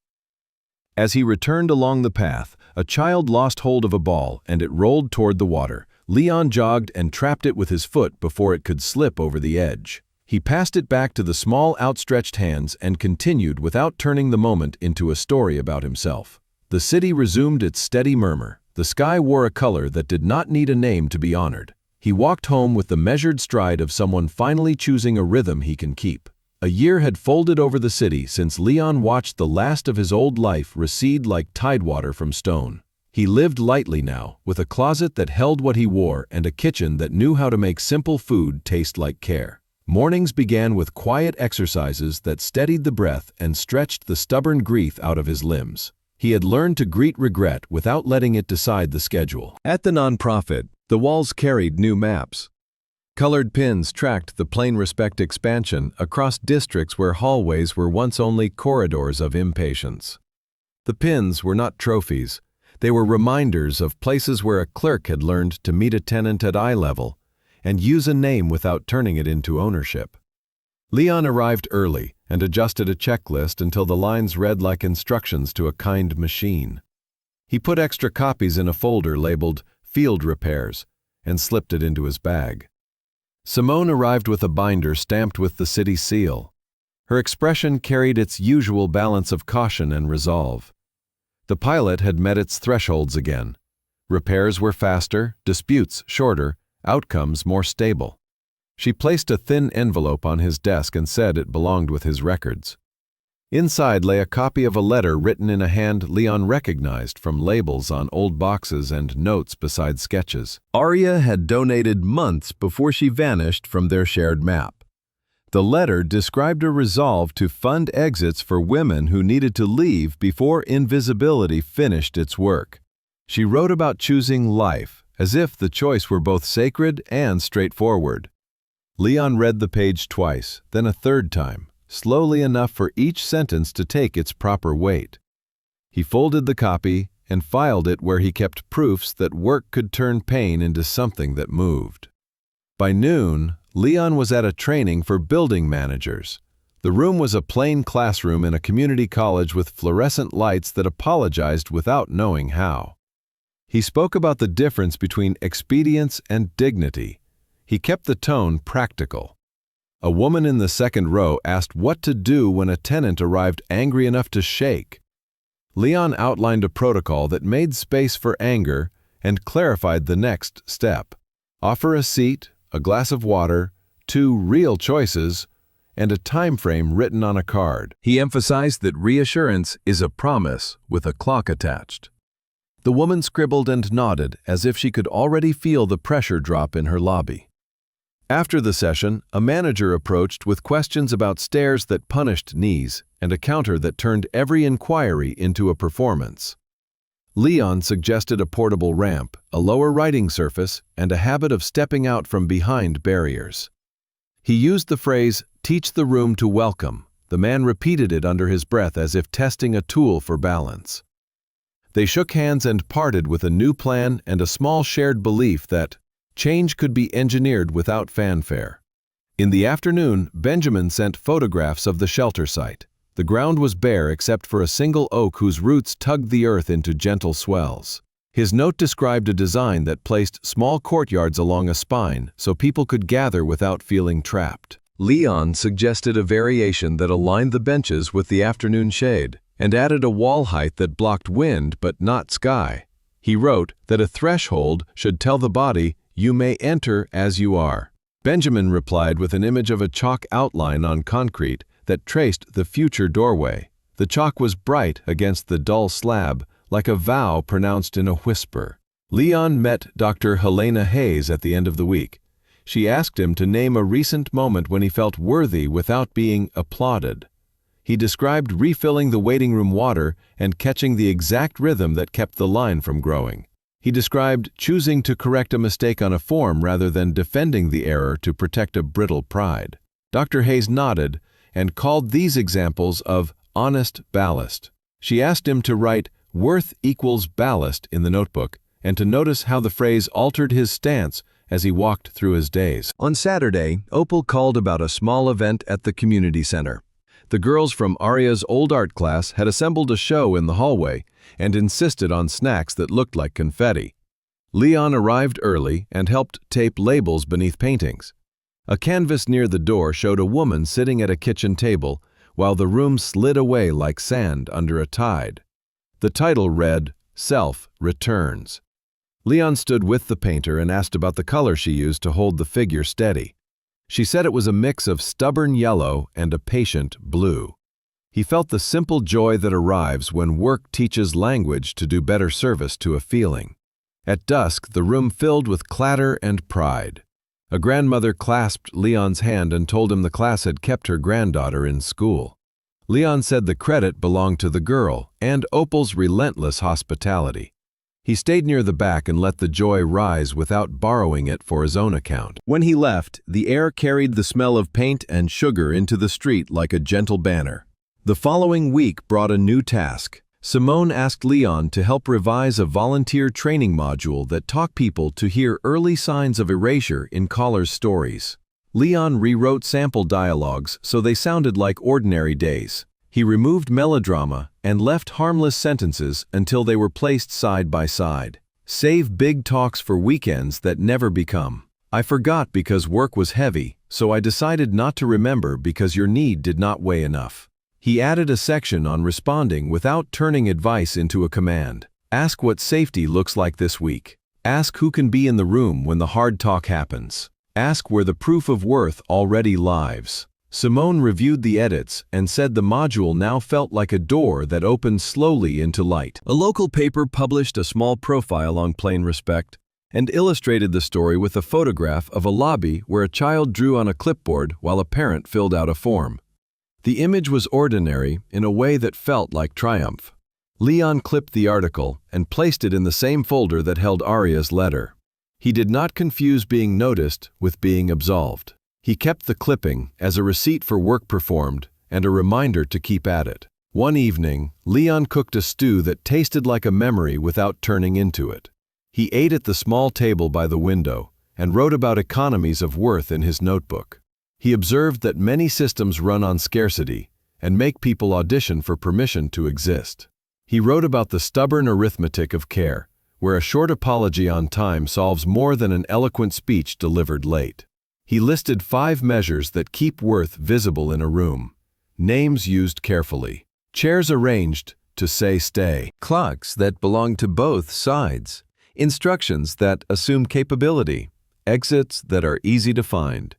Speaker 1: As he returned along the path, a child lost hold of a ball and it rolled toward the water. Leon jogged and trapped it with his foot before it could slip over the edge. He passed it back to the small outstretched hands and continued without turning the moment into a story about himself. The city resumed its steady murmur. The sky wore a color that did not need a name to be honored. He walked home with the measured stride of someone finally choosing a rhythm he can keep. A year had folded over the city since Leon watched the last of his old life recede like tidewater from stone. He lived lightly now, with a closet that held what he wore and a kitchen that knew how to make simple food taste like care. Mornings began with quiet exercises that steadied the breath and stretched the stubborn grief out of his limbs. He had learned to greet regret without letting it decide the schedule. At the nonprofit,
Speaker 2: The walls carried new maps. Colored pins tracked the Plain Respect expansion across districts where hallways were once only corridors of impatience. The pins were not trophies. They were reminders of places where a clerk had learned to meet a tenant at eye level and use a name without turning it into ownership. Leon arrived early and adjusted a checklist until the lines read like instructions to a kind machine. He put extra copies in a folder labeled Field Repairs and slipped it into his bag. Simone arrived with a binder stamped with the city seal. Her expression carried its usual balance of caution and resolve. The pilot had met its thresholds again. Repairs were faster, disputes shorter, outcomes more stable. She placed a thin envelope on his desk and said it belonged with his records. Inside lay a copy of a letter written in a hand Leon recognized from labels on old boxes and notes beside sketches. Arya had donated months before she vanished from their shared map. The letter described a resolve to fund exits for women who needed to leave before invisibility finished its work. She wrote about choosing life, as if the choice were both sacred and straightforward. Leon read the page twice, then a third time, slowly enough for each sentence to take its proper weight. He folded the copy and filed it where he kept proofs that work could turn pain into something that moved. By noon, Leon was at a training for building managers. The room was a plain classroom in a community college with fluorescent lights that apologized without knowing how. He spoke about the difference between expedience and dignity. He kept the tone practical. A woman in the second row asked what to do when a tenant arrived angry enough to shake. Leon outlined a protocol that made space for anger and clarified the next step. Offer a seat, a glass of water, 2 real choices, and a time frame written on a card. He emphasized that reassurance is a promise with a clock attached. The woman scribbled and nodded as if she could already feel the pressure drop in her lobby. After the session, a manager approached with questions about stairs that punished knees and a counter that turned every inquiry into a performance. Leon suggested a portable ramp, a lower writing surface, and a habit of stepping out from behind barriers. He used the phrase, "teach the room to welcome." The man repeated it under his breath as if testing a tool for balance. They shook hands and parted with a new plan and a small shared belief that change could be engineered without fanfare. In the afternoon, Benjamin sent photographs of the shelter site. The ground was bare except for a single oak whose roots tugged the earth into gentle swells. His note described a design that placed small courtyards along a spine so people could gather without feeling trapped. Leon suggested a variation that aligned the benches with the afternoon shade and added a wall height that blocked wind but not sky. He wrote that a threshold should tell the body, "You may enter as you are." Benjamin replied with an image of a chalk outline on concrete that traced the future doorway. The chalk was bright against the dull slab, like a vow pronounced in a whisper. Leon met Dr. Helena Hayes at the end of the week. She asked him to name a recent moment when he felt worthy without being applauded. He described refilling the waiting room water and catching the exact rhythm that kept the line from growing. He described choosing to correct a mistake on a form rather than defending the error to protect a brittle pride. Dr. Hayes nodded and called these examples of honest ballast. She asked him to write "worth equals ballast" in the notebook and to notice how the phrase altered his stance as he walked through his days. On Saturday, Opal called about a small event at the community center. The girls from Arya's old art class had assembled a show in the hallway and insisted on snacks that looked like confetti. Leon arrived early and helped tape labels beneath paintings. A canvas near the door showed a woman sitting at a kitchen table while the room slid away like sand under a tide. The title read, "Self Returns." Leon stood with the painter and asked about the color she used to hold the figure steady. She said it was a mix of stubborn yellow and a patient blue. He felt the simple joy that arrives when work teaches language to do better service to a feeling. At dusk, the room filled with clatter and pride. A grandmother clasped Leon's hand and told him the class had kept her granddaughter in school. Leon said the credit belonged to the girl and Opal's relentless hospitality.
Speaker 1: He stayed near the back and let the joy rise without borrowing it for his own account.
Speaker 2: When he left, the air carried the smell of paint and sugar into the street like a gentle banner. The following week brought a new task. Simone asked Leon to help revise a volunteer training module that taught people to hear early signs of erasure in callers' stories. Leon rewrote sample dialogues so they sounded like ordinary days. He removed melodrama and left harmless sentences until they were placed side by side. Save big talks for weekends that never become. I forgot because work was heavy, so I decided not to remember because your need did not weigh enough. He added a section on responding without turning advice into a command. Ask what safety looks like this week. Ask who can be in the room when the hard talk happens. Ask where the proof of worth already lives. Simone reviewed the edits and said the module now felt like a door that opened slowly into light. A local paper published a small profile on Plain Respect and illustrated the story with a photograph of a lobby where a child drew on a clipboard while a parent filled out a form. The image was ordinary in a way that felt like triumph. Leon clipped the article and placed it in the same folder that held Aria's letter. He did not confuse being noticed with being absolved. He kept the clipping as a receipt for work performed and a reminder to keep at it. One evening, Leon cooked a stew that tasted like a memory without turning into it. He ate at the small table by the window and wrote about economies of worth in his notebook. He observed that many systems run on scarcity and make people audition for permission to exist. He wrote about the stubborn arithmetic of care, where a short apology on time solves more than an eloquent speech delivered late. He listed 5 measures that keep worth visible in a room. Names used carefully. Chairs arranged to say stay. Clocks that belong to both sides. Instructions that assume capability. Exits that are easy to find.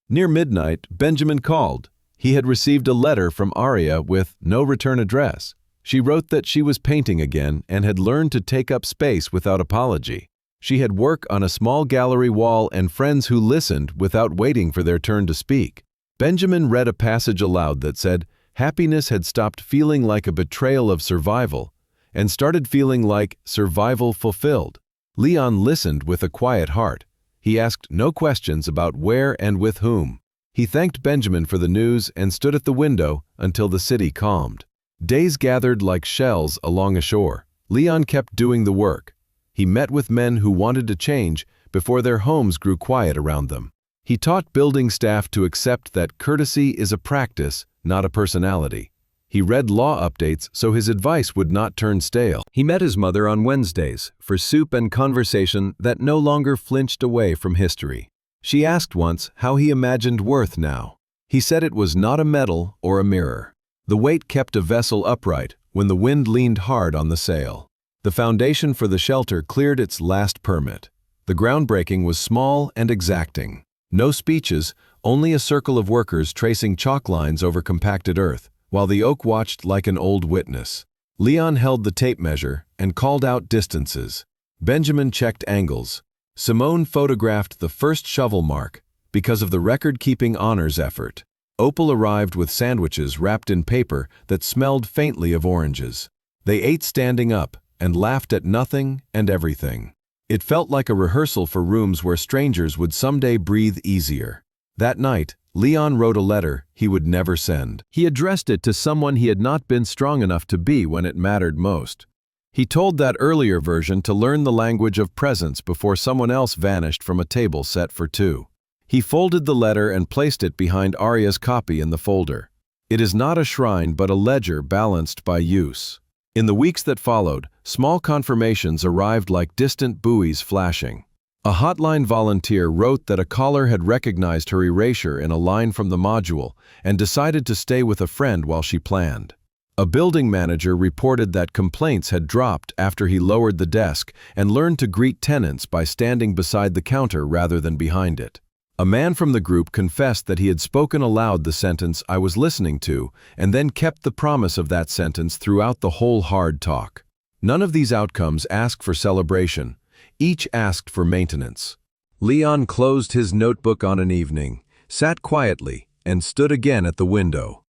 Speaker 2: Near midnight, Benjamin called. He had received a letter from Aria with no return address. She wrote that she was painting again and had learned to take up space without apology. She had work on a small gallery wall and friends who listened without waiting for their turn to speak. Benjamin read a passage aloud that said, happiness had stopped feeling like a betrayal of survival and started feeling like survival fulfilled. Leon listened with a quiet heart. He asked no questions about where and with whom. He thanked Benjamin for the news and stood at the window until the city calmed. Days gathered like shells along a shore. Leon kept doing the work. He met with men who wanted to change before their homes grew quiet around them. He taught building staff to accept that courtesy is a practice, not a personality. He read law updates so his advice would not turn stale. He met his mother on Wednesdays for soup and conversation that no longer flinched away from history. She asked once how he imagined worth now. He said it was not a medal or a mirror. The weight kept a vessel upright when the wind leaned hard on the sail. The foundation for the shelter cleared its last permit. The groundbreaking was small and exacting. No speeches, only a circle of workers tracing chalk lines over compacted earth, while the oak watched like an old witness. Leon held the tape measure and called out distances. Benjamin checked angles. Simone photographed the first shovel mark because of the record-keeping honors effort. Opal arrived with sandwiches wrapped in paper that smelled faintly of oranges. They ate standing up and laughed at nothing and everything. It felt like a rehearsal for rooms where strangers would someday breathe easier. That night, Leon wrote a letter he would never send. He addressed it to someone he had not been strong enough to be when it mattered most. He told that earlier version to learn the language of presence before someone else vanished from a table set for 2. He folded the letter and placed it behind Aria's copy in the folder. It is not a shrine but a ledger balanced by use. In the weeks that followed, small confirmations arrived like distant buoys flashing. A hotline volunteer wrote that a caller had recognized her erasure in a line from the module and decided to stay with a friend while she planned. A building manager reported that complaints had dropped after he lowered the desk and learned to greet tenants by standing beside the counter rather than behind it. A man from the group confessed that he had spoken aloud the sentence "I was listening to" and then kept the promise of that sentence throughout the whole hard talk. None of these outcomes asked for celebration. Each asked for maintenance. Leon closed his notebook on an evening, sat quietly, and stood again at the window.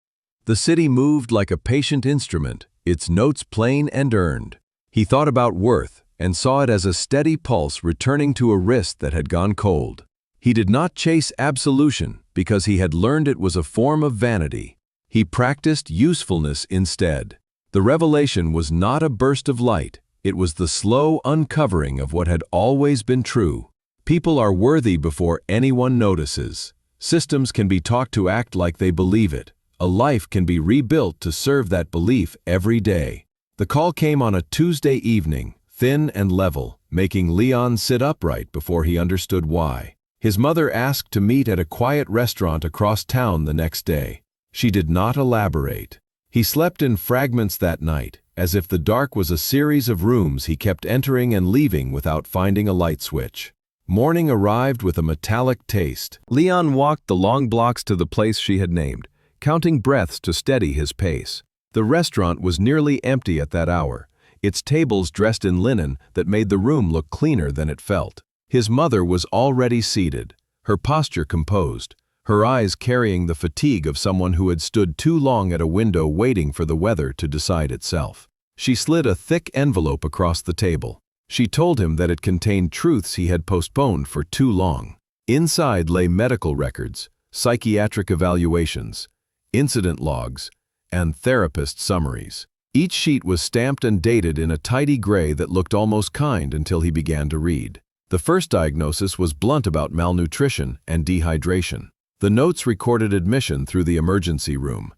Speaker 2: The city moved like a patient instrument, its notes plain and earned. He thought about worth and saw it as a steady pulse returning to a wrist that had gone cold. He did not chase absolution because he had learned it was a form of vanity. He practiced usefulness instead. The revelation was not a burst of light, it was the slow uncovering of what had always been true. People are worthy before anyone notices. Systems can be taught to act like they believe it. A life can be rebuilt to serve that belief every day. The call came on a Tuesday evening, thin and level, making Leon sit upright before he understood why. His mother asked to meet at a quiet restaurant across town the next day. She did not elaborate. He slept in fragments that night, as if the dark was a series of rooms he kept entering and leaving without finding a light switch. Morning arrived with a metallic taste. Leon walked the long blocks to the place she had named, counting breaths to steady his pace. The restaurant was nearly empty at that hour, its tables dressed in linen that made the room look cleaner than it felt. His mother was already seated, her posture composed, her eyes carrying the fatigue of someone who had stood too long at a window waiting for the weather to decide itself. She slid a thick envelope across the table. She told him that it contained truths he had postponed for too long. Inside lay medical records, psychiatric evaluations, incident logs, and therapist summaries. Each sheet was stamped and dated in a tidy gray that looked almost kind until he began to read. The first diagnosis was blunt about malnutrition and dehydration. The notes recorded admission through the emergency room,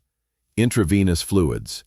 Speaker 2: intravenous fluids,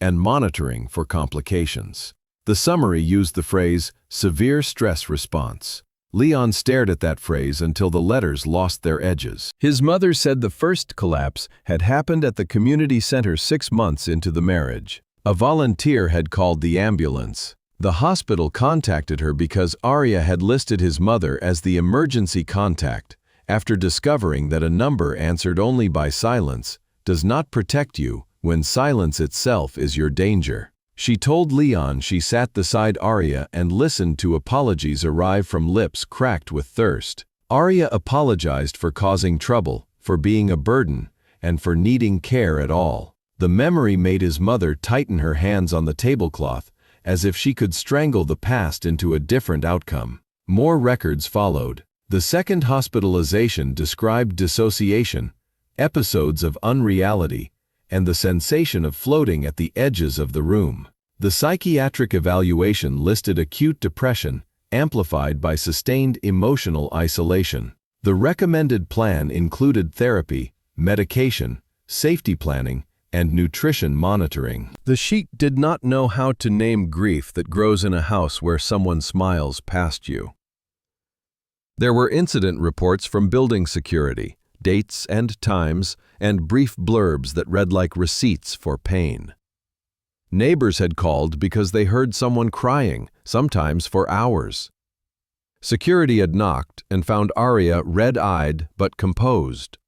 Speaker 2: and monitoring for complications. The summary used the phrase, severe stress response. Leon stared at that phrase until the letters lost their edges. His mother said the first collapse had happened at the community center 6 months into the marriage. A volunteer had called the ambulance. The hospital contacted her because Arya had listed his mother as the emergency contact, after discovering that a number answered only by silence does not protect you when silence itself is your danger. She told Leon she sat beside Arya and listened to apologies arrive from lips cracked with thirst. Arya apologized for causing trouble, for being a burden, and for needing care at all. The memory made his mother tighten her hands on the tablecloth, as if she could strangle the past into a different outcome. More records followed. The second hospitalization described dissociation, episodes of unreality, and the sensation of floating at the edges of the room. The psychiatric evaluation listed acute depression, amplified by sustained emotional isolation. The recommended plan included therapy, medication, safety planning, and nutrition monitoring. The sheik did not know how to name grief that grows in a house where someone smiles past you. There were incident reports from building security, dates and times, and brief blurbs that read like receipts for pain. Neighbors had called because they heard someone crying, sometimes for hours. Security had knocked and found Arya red-eyed but composed.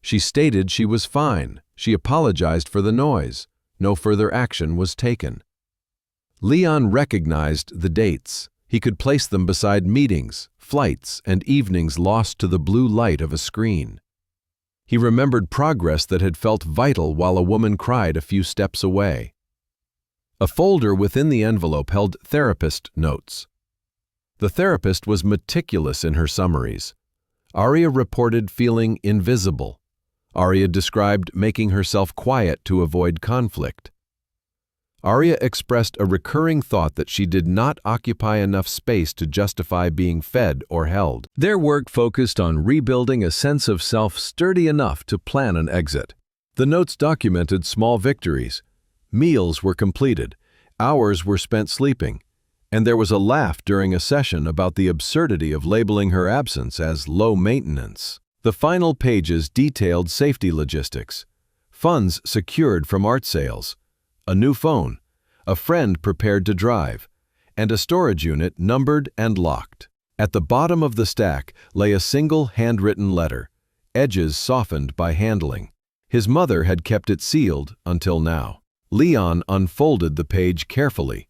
Speaker 2: She stated she was fine. She apologized for the noise. No further action was taken. Leon recognized the dates. He could place them beside meetings, flights, and evenings lost to the blue light of a screen. He remembered progress that had felt vital while a woman cried a few steps away. A folder within the envelope held therapist notes. The therapist was meticulous in her summaries. Arya reported feeling invisible. Arya described making herself quiet to avoid conflict. Arya expressed a recurring thought that she did not occupy enough space to justify being fed or held. Their work focused on rebuilding a sense of self sturdy enough to plan an exit. The notes documented small victories. Meals were completed, hours were spent sleeping, and there was a laugh during a session about the absurdity of labeling her absence as low maintenance. The final pages detailed safety logistics, funds secured from art sales, a new phone, a friend prepared to drive, and a storage unit numbered and locked. At the bottom of the stack lay a single handwritten letter, edges softened by handling. His mother had kept it sealed until now. Leon unfolded the page carefully.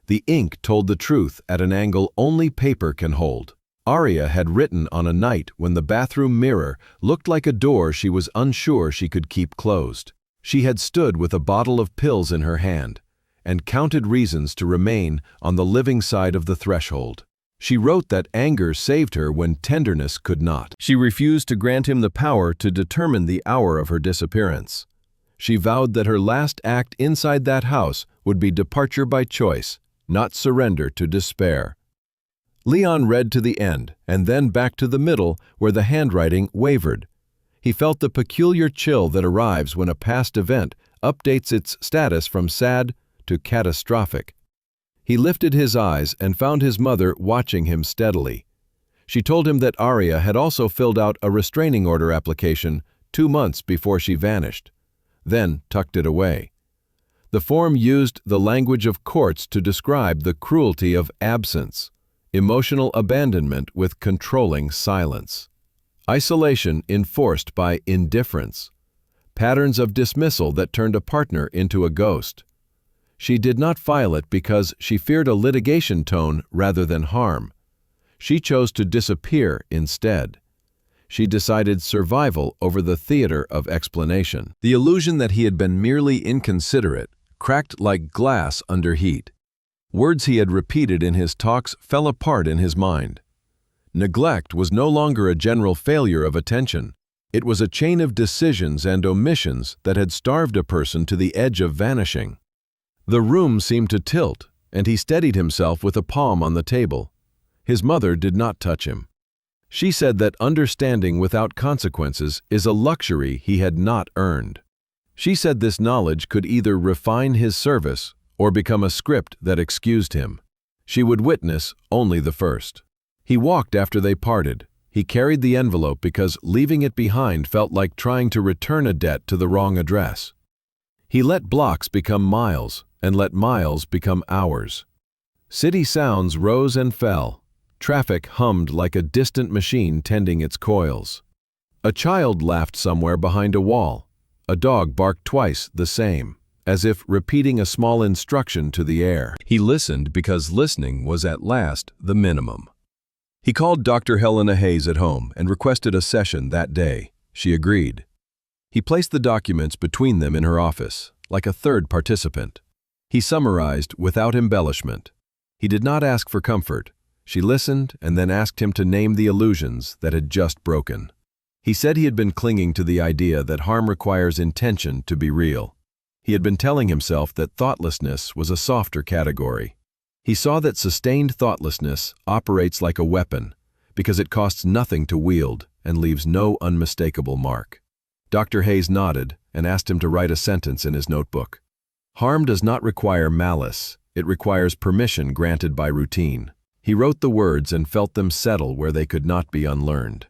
Speaker 2: The ink told the truth at an angle only paper can hold. Arya had written on a night when the bathroom mirror looked like a door she was unsure she could keep closed. She had stood with a bottle of pills in her hand,
Speaker 1: and counted reasons to remain on the living side of the threshold. She wrote that anger saved her when tenderness could not. She refused to grant him the power to determine the hour of her disappearance. She vowed that her last act inside that house would be departure by choice, not surrender to despair. Leon read to the end, and then back to the middle where the handwriting wavered. He felt the peculiar chill that arrives when a past event updates its status from sad to catastrophic. He lifted his eyes and found his mother watching him steadily. She told him that Aria had also filled out a restraining order application 2 months before she vanished, then tucked it away. The form used the language of courts to describe the cruelty of absence, emotional abandonment with controlling silence, isolation enforced by indifference, patterns of dismissal that turned a partner into a ghost. She did not file it because she feared a litigation tone rather than harm. She chose to disappear instead. She decided survival over the theater of explanation. The illusion that he had been merely inconsiderate cracked like glass under heat. Words he had repeated in his talks fell apart in his mind. Neglect was no longer a general failure of attention. It was a chain of decisions and omissions that had starved a person to the edge of vanishing. The room seemed to tilt, and he steadied himself with a palm on the table. His mother did not touch him. She said that understanding without consequences is a luxury he had not earned. She said this knowledge could either refine his service or become a script that excused him. She would witness only the first. He walked after they parted. He carried the envelope because leaving it behind felt like trying to return a debt to the wrong address. He let blocks become miles and let miles become hours. City sounds rose and fell. Traffic hummed like a distant machine tending its coils. A child laughed somewhere behind a wall. A dog barked twice the same, as if repeating a small instruction to the air. He listened because listening was at last the minimum. He called Dr. Helena Hayes at home and requested a session that day. She agreed. He placed the documents between them in her office, like a third participant. He summarized without embellishment. He did not ask for comfort. She listened and then asked him to name the illusions that had just broken. He said he had been clinging to the idea that harm requires intention to be real. He had been telling himself that thoughtlessness was a softer category. He saw that sustained thoughtlessness operates like a weapon because it costs nothing to wield and leaves no unmistakable mark. Dr. Hayes nodded and asked him to write a sentence in his notebook. Harm does not require malice, it requires permission granted by routine. He wrote the words and felt them settle where they could not be unlearned.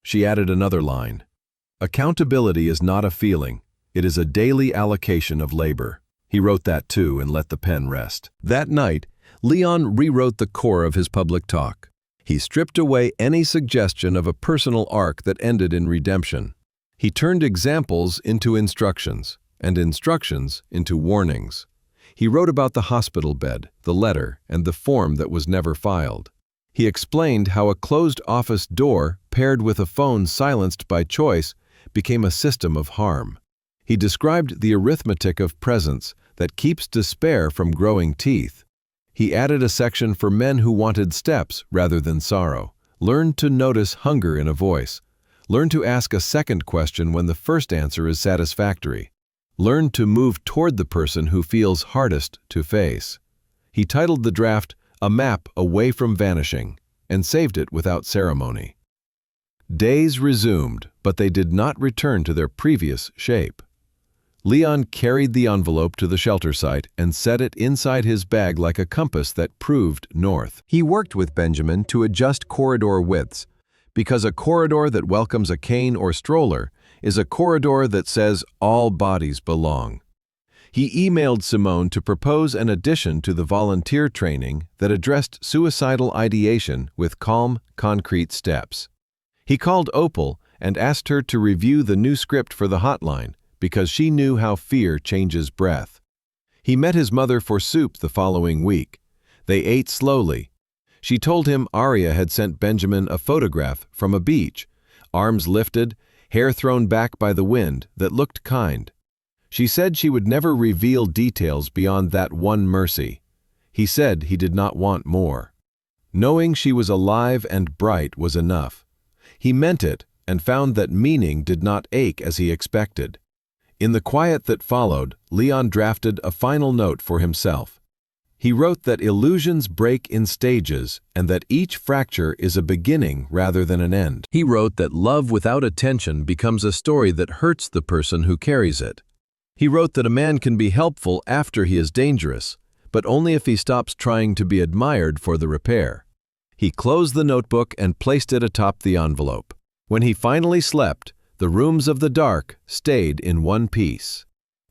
Speaker 1: She added another line. Accountability is not a feeling, it is a daily allocation of labor. He wrote that too and let the pen rest. That night, Leon rewrote the core of his public talk. He stripped away any suggestion of a personal arc that ended in redemption. He turned examples into instructions, and instructions into warnings. He wrote about the hospital bed, the letter, and the form that was never filed. He explained how a closed office door paired with a phone silenced by choice became a system of harm. He described the arithmetic of presence that keeps despair from growing teeth. He added a section for men who wanted steps rather than sorrow. Learn to notice hunger in a voice. Learn to ask a second question when the first answer is satisfactory. Learn to move toward the person who feels hardest to face. He titled the draft, "A Map Away from Vanishing," and saved it without ceremony. Days resumed, but they did not return to their previous shape. Leon carried the envelope to the shelter site and set it inside his bag like a compass that proved north. He worked with Benjamin to adjust corridor widths, because a corridor that welcomes a cane or stroller is a corridor that says all bodies belong. He emailed Simone to propose an addition to the volunteer training that addressed suicidal ideation with calm, concrete steps. He called Opal and asked her to review the new script for the hotline because she knew how fear changes breath. He met his mother for soup the following week. They ate slowly. She told him Aria had sent Benjamin a photograph from a beach, arms lifted, hair thrown back by the wind, that looked kind. She said she would never reveal details beyond that one mercy. He said he did not want more. Knowing she was alive and bright was enough. He meant it and found that meaning did not ache as he expected. In the quiet that followed, Leon drafted a final note for himself. He wrote that illusions break in stages and that each fracture is a beginning rather than an end. He wrote that love without attention becomes a story that hurts the person who carries it. He wrote that a man can be helpful after he is dangerous, but only if he stops trying to be admired for the repair. He closed the notebook and placed it atop the envelope. When he finally slept, the rooms of the dark stayed in one piece.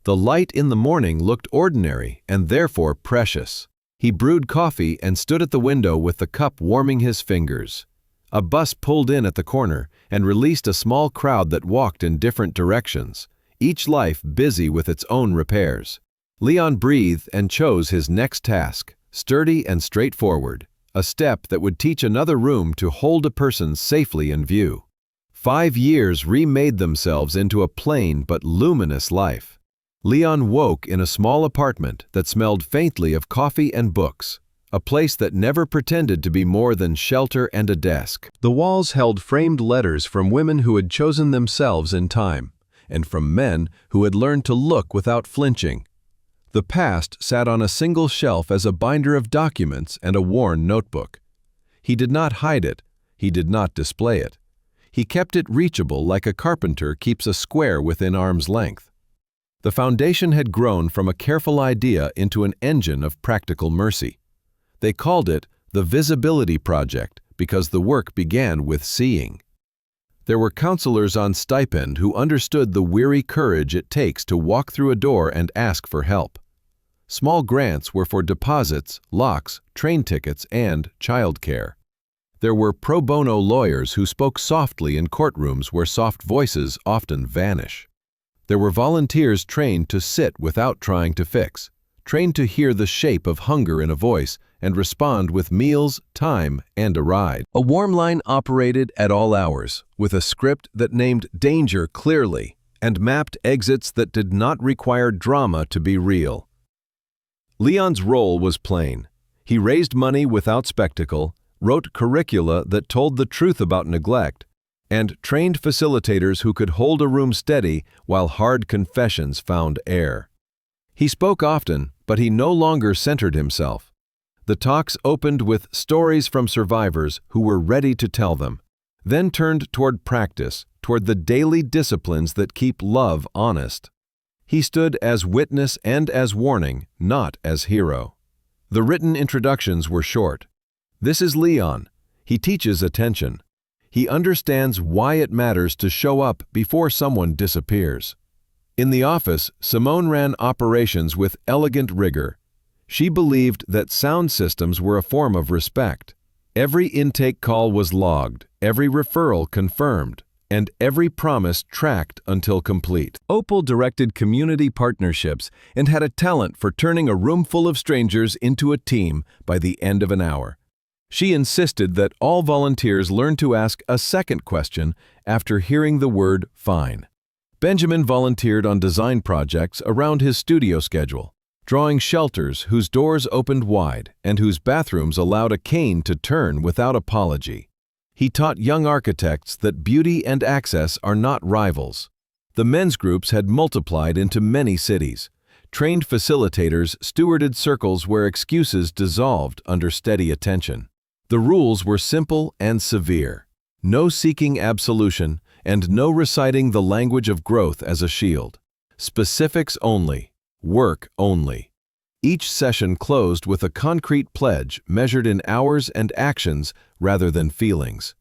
Speaker 1: The light in the morning looked ordinary and therefore precious. He brewed coffee and stood at the window with the cup warming his fingers. A bus pulled in at the corner and released a small crowd that walked in different directions, each life busy with its own repairs. Leon breathed and chose his next task, sturdy and straightforward, a step that would teach another room to hold a person safely in view. 5 years remade themselves into a plain but luminous life. Leon woke in a small apartment that smelled faintly of coffee and books, a place that never pretended to be more than shelter and a desk. The walls held framed letters from women who had chosen themselves in time, and from men who had learned to look without flinching. The past sat on a single shelf as a binder of documents and a worn notebook. He did not hide it, he did not display it. He kept it reachable like a carpenter keeps a square within arm's length. The foundation had grown from a careful idea into an engine of practical mercy. They called it the Visibility Project because the work began with seeing. There were counselors on stipend who understood the weary courage it takes to walk through a door and ask for help. Small grants were for deposits, locks, train tickets, and childcare. There were pro bono lawyers who spoke softly in courtrooms where soft voices often vanish. There were volunteers trained to sit without trying to fix, trained to hear the shape of hunger in a voice and respond with meals, time, and a ride. A warm line operated at all hours, with a script that named danger clearly and mapped exits that did not require drama to be real. Leon's role was plain. He raised money without spectacle, wrote curricula that told the truth about neglect, and trained facilitators who could hold a room steady while hard confessions found air. He spoke often, but he no longer centered himself. The talks opened with stories from survivors who were ready to tell them, then turned toward practice, toward the daily disciplines that keep love honest. He stood as witness and as warning, not as hero. The written introductions were short. This is Leon. He teaches attention. He understands why it matters to show up before someone disappears. In the office, Simone ran operations with elegant rigor. She believed that sound systems were a form of respect. Every intake call was logged, every referral confirmed, and every promise tracked until complete. Opal directed community partnerships and had a talent for turning a room full of strangers into a team by the end of an hour. She insisted that all volunteers learn to ask a second question after hearing the word fine. Benjamin volunteered on design projects around his studio schedule, drawing shelters whose doors opened wide and whose bathrooms allowed a cane to turn without apology. He taught young architects that beauty and access are not rivals. The men's groups had multiplied into many cities. Trained facilitators stewarded circles where excuses dissolved under steady attention. The rules were simple and severe. No seeking absolution and no reciting the language of growth as a shield. Specifics only. Work only. Each session closed with a concrete pledge measured in hours and actions rather than feelings.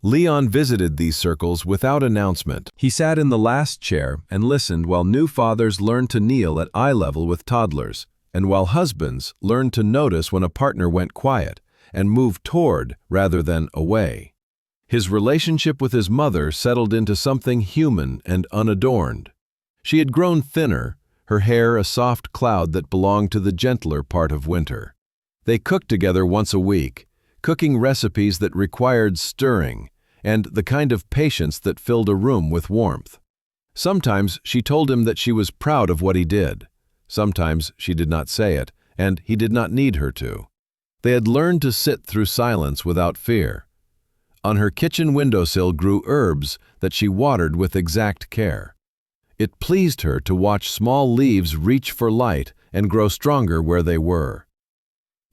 Speaker 1: Leon visited these circles without announcement. He sat in the last chair and listened while new fathers learned to kneel at eye level with toddlers, and while husbands learned to notice when a partner went quiet and moved toward rather than away. His relationship with his mother settled into something human and unadorned. She had grown thinner, her hair a soft cloud that belonged to the gentler part of winter. They cooked together once a week, cooking recipes that required stirring, and the kind of patience that filled a room with warmth. Sometimes she told him that she was proud of what he did. Sometimes she did not say it, and he did not need her to. They had learned to sit through silence without fear. On her kitchen windowsill grew herbs that she watered with exact care. It pleased her to watch small leaves reach for light and grow stronger where they were.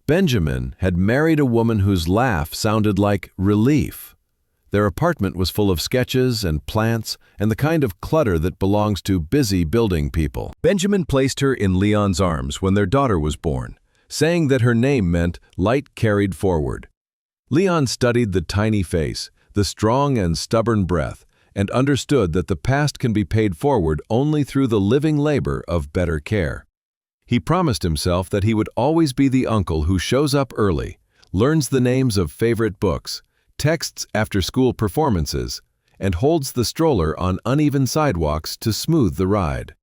Speaker 1: Benjamin had married a woman whose laugh sounded like relief. Their apartment was full of sketches and plants and the kind of clutter that belongs to busy building people. Benjamin placed her in Leon's arms when their daughter was born, saying that her name meant light carried forward. Leon studied the tiny face, the strong and stubborn breath, and understood that the past can be paid forward only through the living labor of better care. He promised himself that he would always be the uncle who shows up early, learns the names of favorite books, texts after-school performances, and holds the stroller on uneven sidewalks to smooth the ride.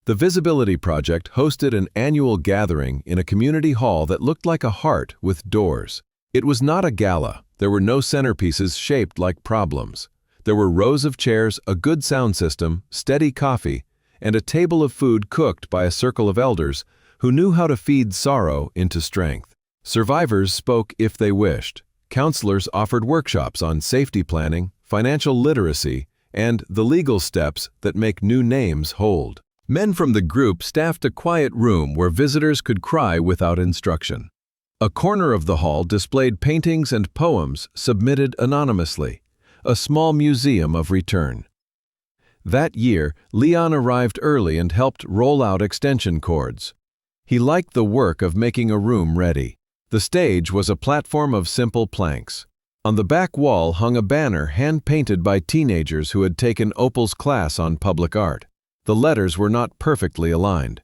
Speaker 1: The Visibility Project hosted an annual gathering in a community hall that looked like a heart with doors. It was not a gala. There were no centerpieces shaped like problems. There were rows of chairs, a good sound system, steady coffee, and a table of food cooked by a circle of elders who knew how to feed sorrow into strength. Survivors spoke if they wished. Counselors offered workshops on safety planning, financial literacy, and the legal steps that make new names hold. Men from the group staffed a quiet room where visitors could cry without instruction. A corner of the hall displayed paintings and poems submitted anonymously, a small museum of return. That year, Leon arrived early and helped roll out extension cords. He liked the work of making a room ready. The stage was a platform of simple planks. On the back wall hung a banner hand-painted by teenagers who had taken Opal's class on public art. The letters were not perfectly aligned.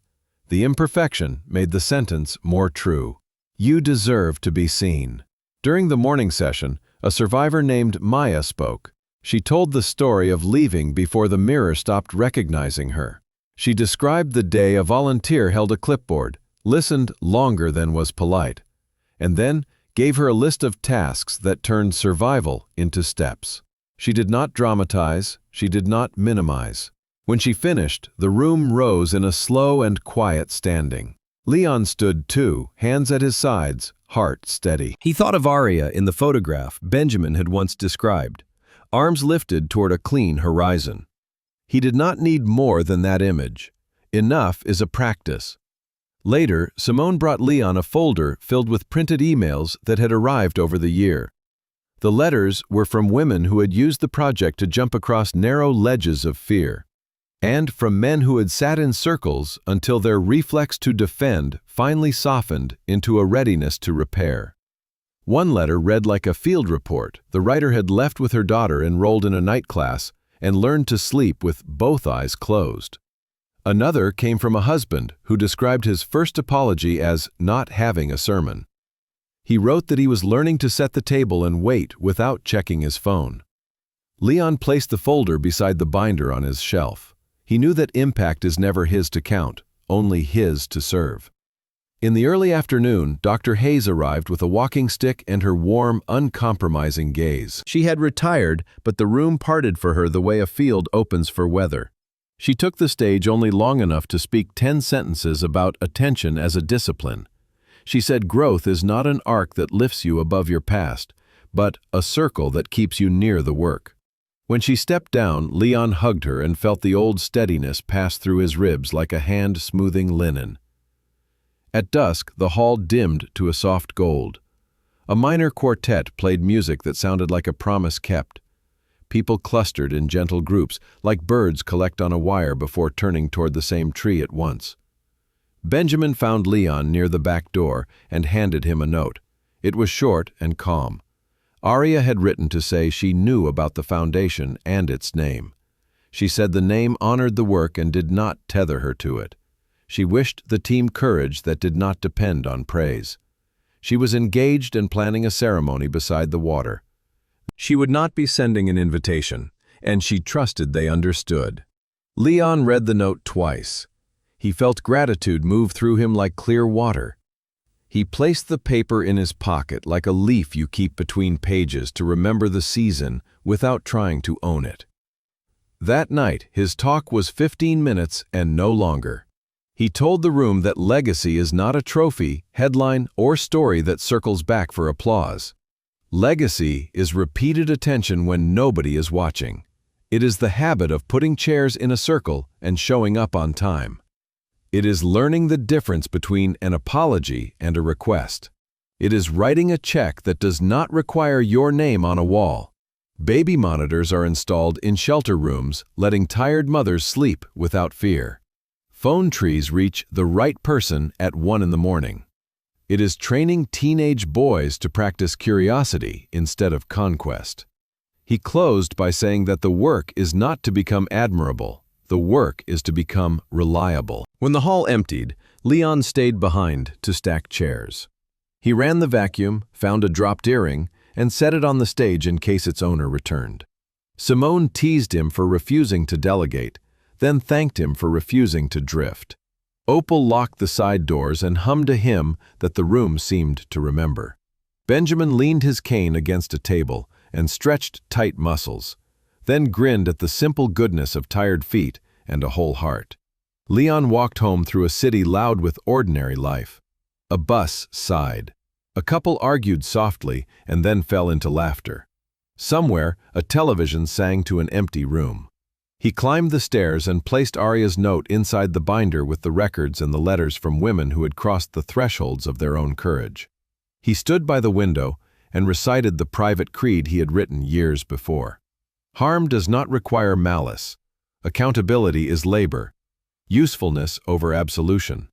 Speaker 1: The imperfection made the sentence more true. You deserve to be seen. During the morning session, a survivor named Maya spoke. She told the story of leaving before the mirror stopped recognizing her. She described the day a volunteer held a clipboard, listened longer than was polite, and then gave her a list of tasks that turned survival into steps. She did not dramatize, she did not minimize. When she finished, the room rose in a slow and quiet standing. Leon stood too, hands at his sides, heart steady. He thought of Aria in the photograph Benjamin had once described, arms lifted toward a clean horizon. He did not need more than that image. Enough is a practice. Later, Simone brought Leon a folder filled with printed emails that had arrived over the year. The letters were from women who had used the project to jump across narrow ledges of fear, and from men who had sat in circles until their reflex to defend finally softened into a readiness to repair. One letter read like a field report. The writer had left with her daughter enrolled in a night class and learned to sleep with both eyes closed. Another came from a husband who described his first apology as not having a sermon. He wrote that he was learning to set the table and wait without checking his phone. Leon placed the folder beside the binder on his shelf. He knew that impact is never his to count, only his to serve. In the early afternoon, Dr. Hayes arrived with a walking stick and her warm, uncompromising gaze. She had retired, but the room parted for her the way a field opens for weather. She took the stage only long enough to speak 10 sentences about attention as a discipline. She said growth is not an arc that lifts you above your past, but a circle that keeps you near the work. When she stepped down, Leon hugged her and felt the old steadiness pass through his ribs like a hand smoothing linen. At dusk, the hall dimmed to a soft gold. A minor quartet played music that sounded like a promise kept. People clustered in gentle groups, like birds collect on a wire before turning toward the same tree at once. Benjamin found Leon near the back door and handed him a note. It was short and calm. Aria had written to say she knew about the foundation and its name. She said the name honored the work and did not tether her to it. She wished the team courage that did not depend on praise. She was engaged in planning a ceremony beside the water. She would not be sending an invitation, and she trusted they understood. Leon read the note twice. He felt gratitude move through him like clear water. He placed the paper in his pocket like a leaf you keep between pages to remember the season without trying to own it. That night, his talk was 15 minutes and no longer. He told the room that legacy is not a trophy, headline, or story that circles back for applause. Legacy is repeated attention when nobody is watching. It is the habit of putting chairs in a circle and showing up on time. It is learning the difference between an apology and a request. It is writing a check that does not require your name on a wall. Baby monitors are installed in shelter rooms, letting tired mothers sleep without fear. Phone trees reach the right person at 1 in the morning. It is training teenage boys to practice curiosity instead of conquest. He closed by saying that the work is not to become admirable. The work is to become reliable. When the hall emptied, Leon stayed behind to stack chairs. He ran the vacuum, found a dropped earring, and set it on the stage in case its owner returned. Simone teased him for refusing to delegate, then thanked him for refusing to drift. Opal locked the side doors and hummed a hymn that the room seemed to remember. Benjamin leaned his cane against a table and stretched tight muscles, then grinned at the simple goodness of tired feet and a whole heart. Leon walked home through a city loud with ordinary life. A bus sighed. A couple argued softly and then fell into laughter. Somewhere, a television sang to an empty room. He climbed the stairs and placed Arya's note inside the binder with the records and the letters from women who had crossed the thresholds of their own courage. He stood by the window and recited the private creed he had written years before. Harm does not require malice. Accountability is labor. Usefulness over absolution.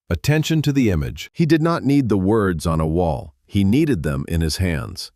Speaker 1: Attention to the image. He did not need the words on a wall. He needed them in his hands.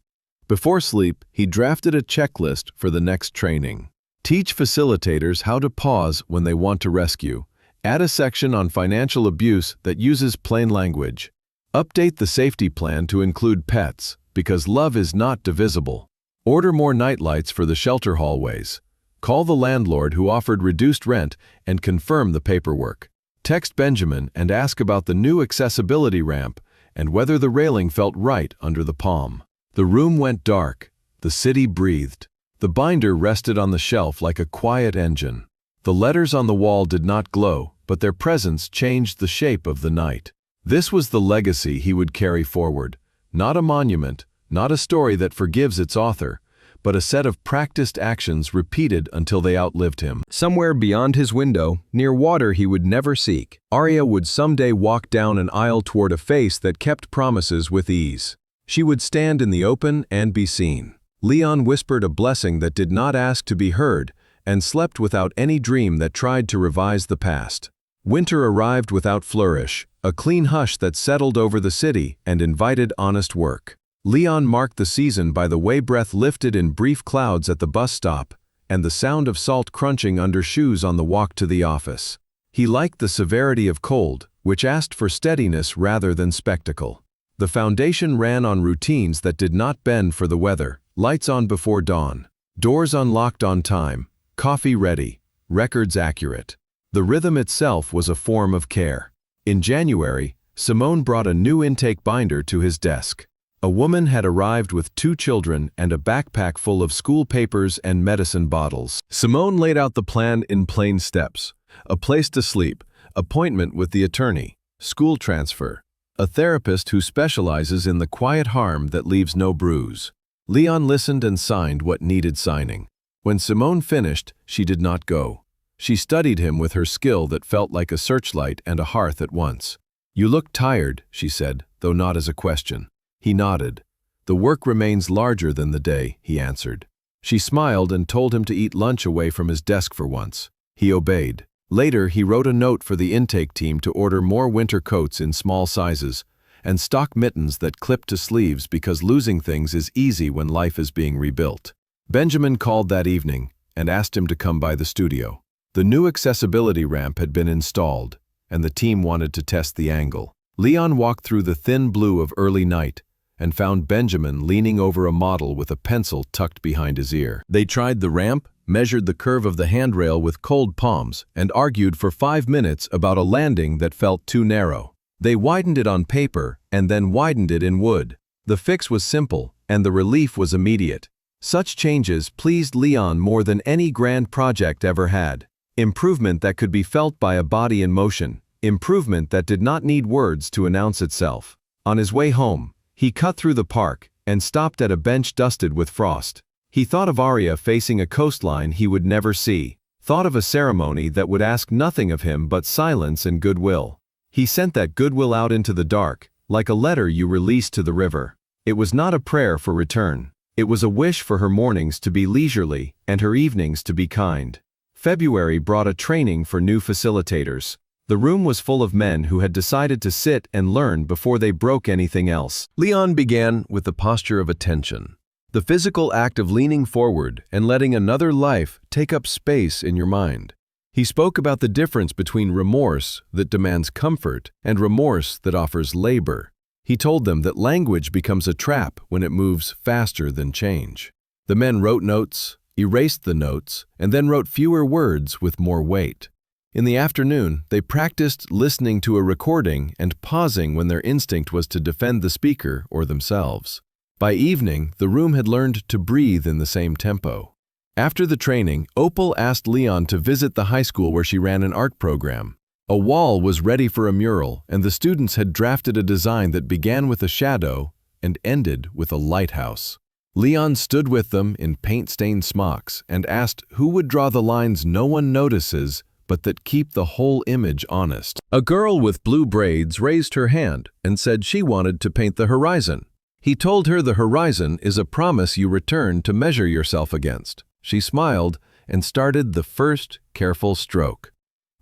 Speaker 1: Before sleep, he drafted a checklist for the next training. Teach facilitators how to pause when they want to rescue. Add a section on financial abuse that uses plain language. Update the safety plan to include pets, because love is not divisible. Order more nightlights for the shelter hallways. Call the landlord who offered reduced rent and confirm the paperwork. Text Benjamin and ask about the new accessibility ramp and whether the railing felt right under the palm. The room went dark. The city breathed. The binder rested on the shelf like a quiet engine. The letters on the wall did not glow, but their presence changed the shape of the night. This was the legacy he would carry forward. Not a monument, not a story that forgives its author, but a set of practiced actions repeated until they outlived him. Somewhere beyond his window, near water he would never seek, Arya would someday walk down an aisle toward a face that kept promises with ease. She would stand in the open and be seen. Leon whispered a blessing that did not ask to be heard and slept without any dream that tried to revise the past. Winter arrived without flourish, a clean hush that settled over the city and invited honest work. Leon marked the season by the way breath lifted in brief clouds at the bus stop and the sound of salt crunching under shoes on the walk to the office. He liked the severity of cold, which asked for steadiness rather than spectacle. The foundation ran on routines that did not bend for the weather, lights on before dawn, doors unlocked on time, coffee ready, records accurate. The rhythm itself was a form of care. In January, Simone brought a new intake binder to his desk. A woman had arrived with 2 children and a backpack full of school papers and medicine bottles. Simone laid out the plan in plain steps. A place to sleep, appointment with the attorney, school transfer, a therapist who specializes in the quiet harm that leaves no bruise. Leon listened and signed what needed signing. When Simone finished, she did not go. She studied him with her skill that felt like a searchlight and a hearth at once. "You look tired," she said, though not as a question. He nodded. "The work remains larger than the day," he answered. She smiled and told him to eat lunch away from his desk for once. He obeyed. Later, he wrote a note for the intake team to order more winter coats in small sizes and stock mittens that clip to sleeves because losing things is easy when life is being rebuilt. Benjamin called that evening and asked him to come by the studio. The new accessibility ramp had been installed, and the team wanted to test the angle. Leon walked through the thin blue of early night and found Benjamin leaning over a model with a pencil tucked behind his ear. They tried the ramp, measured the curve of the handrail with cold palms, and argued for 5 minutes about a landing that felt too narrow. They widened it on paper and then widened it in wood. The fix was simple, and the relief was immediate. Such changes pleased Leon more than any grand project ever had. Improvement that could be felt by a body in motion. Improvement that did not need words to announce itself. On his way home, he cut through the park and stopped at a bench dusted with frost. He thought of Arya facing a coastline he would never see. Thought of a ceremony that would ask nothing of him but silence and goodwill. He sent that goodwill out into the dark, like a letter you release to the river. It was not a prayer for return. It was a wish for her mornings to be leisurely and her evenings to be kind. February brought a training for new facilitators. The room was full of men who had decided to sit and learn before they broke anything else.
Speaker 2: Leon began with the posture of attention, the physical act of leaning forward and letting another life take up space in your mind. He spoke about the difference between remorse that demands comfort and remorse that offers labor. He told them that language becomes a trap when it moves faster than change. The men wrote notes, erased the notes, and then wrote fewer words with more weight. In the afternoon, they practiced listening to a recording and pausing when their instinct was to defend the speaker or themselves. By evening, the room had learned to breathe in the same tempo. After the training, Opal asked Leon to visit the high school where she ran an art program. A wall was ready for a mural, and the students had drafted a design that began with a shadow and ended with a lighthouse. Leon stood with them in paint-stained smocks and asked who would draw the lines no one notices but that keep the whole image honest. A girl with blue braids raised her hand and said she wanted to paint the horizon. He told her the horizon is a promise you return to measure yourself against. She smiled and started the first careful stroke.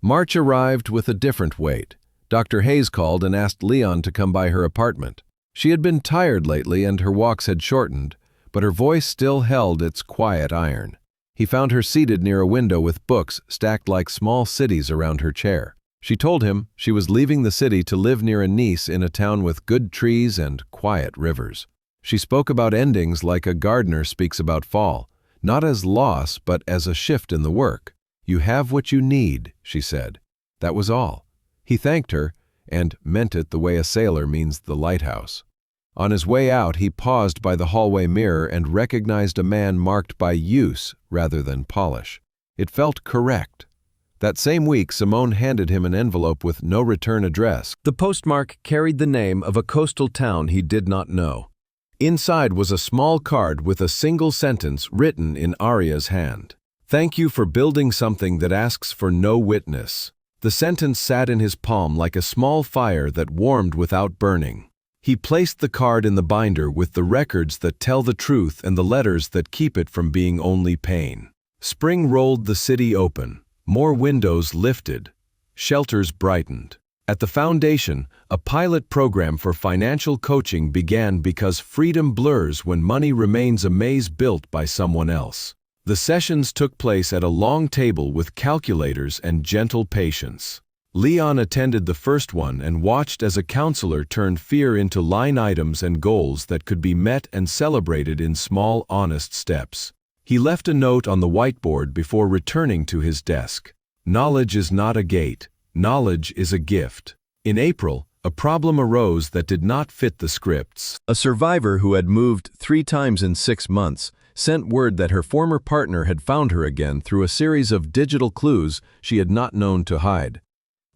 Speaker 2: March arrived with a different weight. Dr. Hayes called and asked Leon to come by her apartment. She had been tired lately and her walks had shortened, but her voice still held its quiet iron. He found her seated near a window with books stacked like small cities around her chair. She told him she was leaving the city to live near a niece in a town with good trees and quiet rivers. She spoke about endings like a gardener speaks about fall, not as loss but as a shift in the work. You have what you need, she said. That was all. He thanked her and meant it the way a sailor means the lighthouse. On his way out, he paused by the hallway mirror and recognized a man marked by use rather than polish. It felt correct. That same week, Simone handed him an envelope with no return address. The postmark carried the name of a coastal town he did not know. Inside was a small card with a single sentence written in Arya's hand. "Thank you for building something that asks for no witness." The sentence sat in his palm like a small fire that warmed without burning. He placed the card in the binder with the records that tell the truth and the letters that keep it from being only pain. Spring rolled the city open. More windows lifted. Shelters brightened. At the foundation, a pilot program for financial coaching began because freedom blurs when money remains a maze built by someone else. The sessions took place at a long table with calculators and gentle patience. Leon attended the first one and watched as a counselor turned fear into line items and goals that could be met and celebrated in small, honest steps. He left a note on the whiteboard before returning to his desk. Knowledge is not a gate. Knowledge is a gift. In April, a problem arose that did not fit the scripts. A survivor who had moved 3 times in 6 months sent word that her former partner had found her again through a series of digital clues she had not known to hide.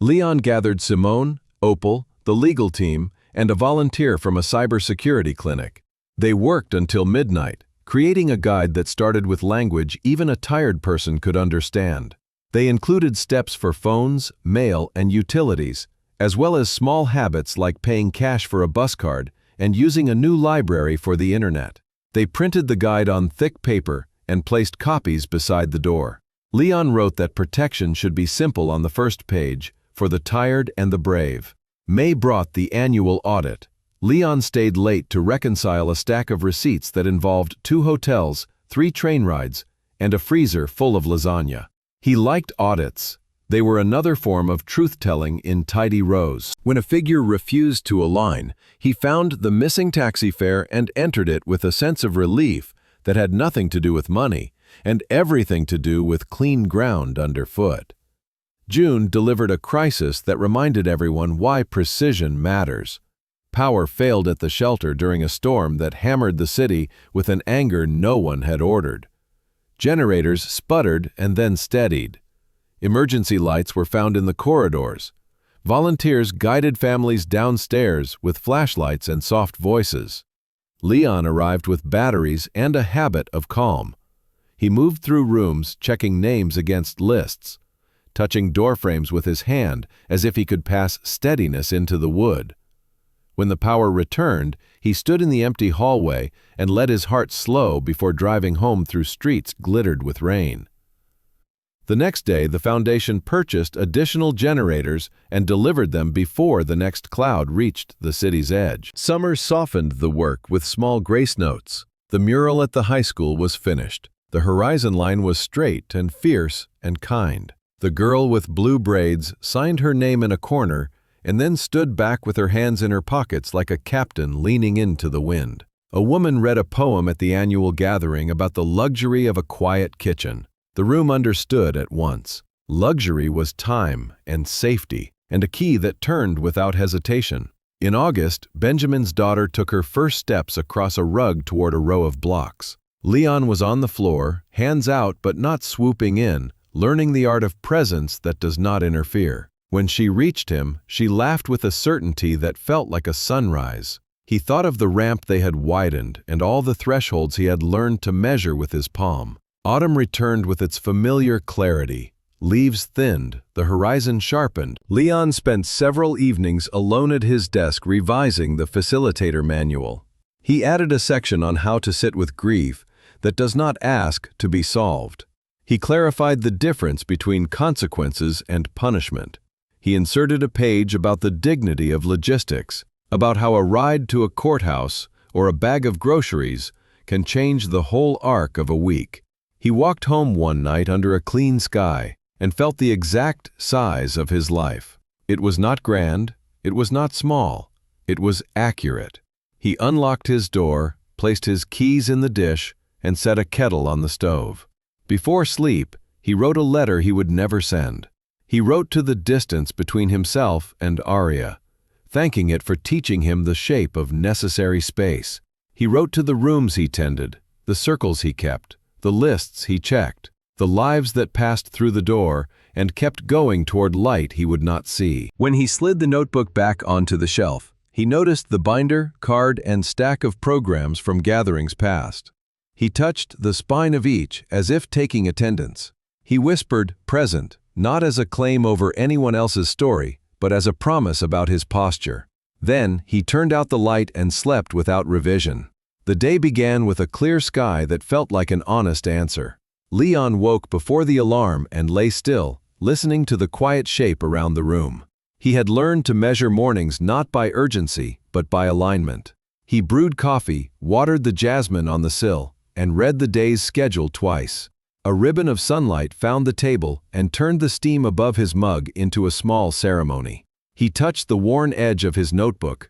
Speaker 2: Leon gathered Simone, Opal, the legal team, and a volunteer from a cybersecurity clinic. They worked until midnight, creating a guide that started with language even a tired person could understand. They included steps for phones, mail, and utilities, as well as small habits like paying cash for a bus card and using a new library for the internet. They printed the guide on thick paper and placed copies beside the door. Leon wrote that protection should be simple on the first page, for the tired and the brave. May brought the annual audit. Leon stayed late to reconcile a stack of receipts that involved 2 hotels, 3 train rides, and a freezer full of lasagna. He liked audits. They were another form of truth-telling in tidy rows. When a figure refused to align, he found the missing taxi fare and entered it with a sense of relief that had nothing to do with money and everything to do with clean ground underfoot. June delivered a crisis that reminded everyone why precision matters.
Speaker 1: Power failed at the shelter during a storm that hammered the city with an anger no one had ordered. Generators sputtered and then steadied. Emergency lights were found in the corridors. Volunteers guided families downstairs with flashlights and soft voices. Leon arrived with batteries and a habit of calm. He moved through rooms, checking names against lists, touching doorframes with his hand as if he could pass steadiness into the wood. When the power returned, he stood in the empty hallway and let his heart slow before driving home through streets glittered with rain. The next day, the foundation purchased additional generators and delivered them before the next cloud reached the city's edge. Summer softened the work with small grace notes. The mural at the high school was finished. The horizon line was straight and fierce and kind. The girl with blue braids signed her name in a corner and then stood back with her hands in her pockets like a captain leaning into the wind. A woman read a poem at the annual gathering about the luxury of a quiet kitchen. The room understood at once. Luxury was time and safety, and a key that turned without hesitation. In August, Benjamin's daughter took her first steps across a rug toward a row of blocks. Leon was on the floor, hands out but not swooping in, learning the art of presence that does not interfere. When she reached him, she laughed with a certainty that felt like a sunrise. He thought of the ramp they had widened and all the thresholds he had learned to measure with his palm. Autumn returned with its familiar clarity. Leaves thinned, the horizon sharpened. Leon spent several evenings alone at his desk revising the facilitator manual. He added a section on how to sit with grief that does not ask to be solved. He clarified the difference between consequences and punishment. He inserted a page about the dignity of logistics, about how a ride to a courthouse or a bag of groceries can change the whole arc of a week. He walked home one night under a clean sky and felt the exact size of his life. It was not grand, it was not small, it was accurate. He unlocked his door, placed his keys in the dish, and set a kettle on the stove. Before sleep, he wrote a letter he would never send. He wrote to the distance between himself and Aria, thanking it for teaching him the shape of necessary space. He wrote to the rooms he tended, the circles he kept, the lists he checked, the lives that passed through the door and kept going toward light he would not see. When he slid the notebook back onto the shelf, he noticed the binder, card, and stack of programs from gatherings past. He touched the spine of each as if taking attendance. He whispered, present, not as a claim over anyone else's story, but as a promise about his posture. Then he turned out the light and slept without revision. The day began with a clear sky that felt like an honest answer. Leon woke before the alarm and lay still, listening to the quiet shape around the room. He had learned to measure mornings not by urgency, but by alignment. He brewed coffee, watered the jasmine on the sill, and read the day's schedule twice. A ribbon of sunlight found the table and turned the steam above his mug into a small ceremony. He touched the worn edge of his notebook,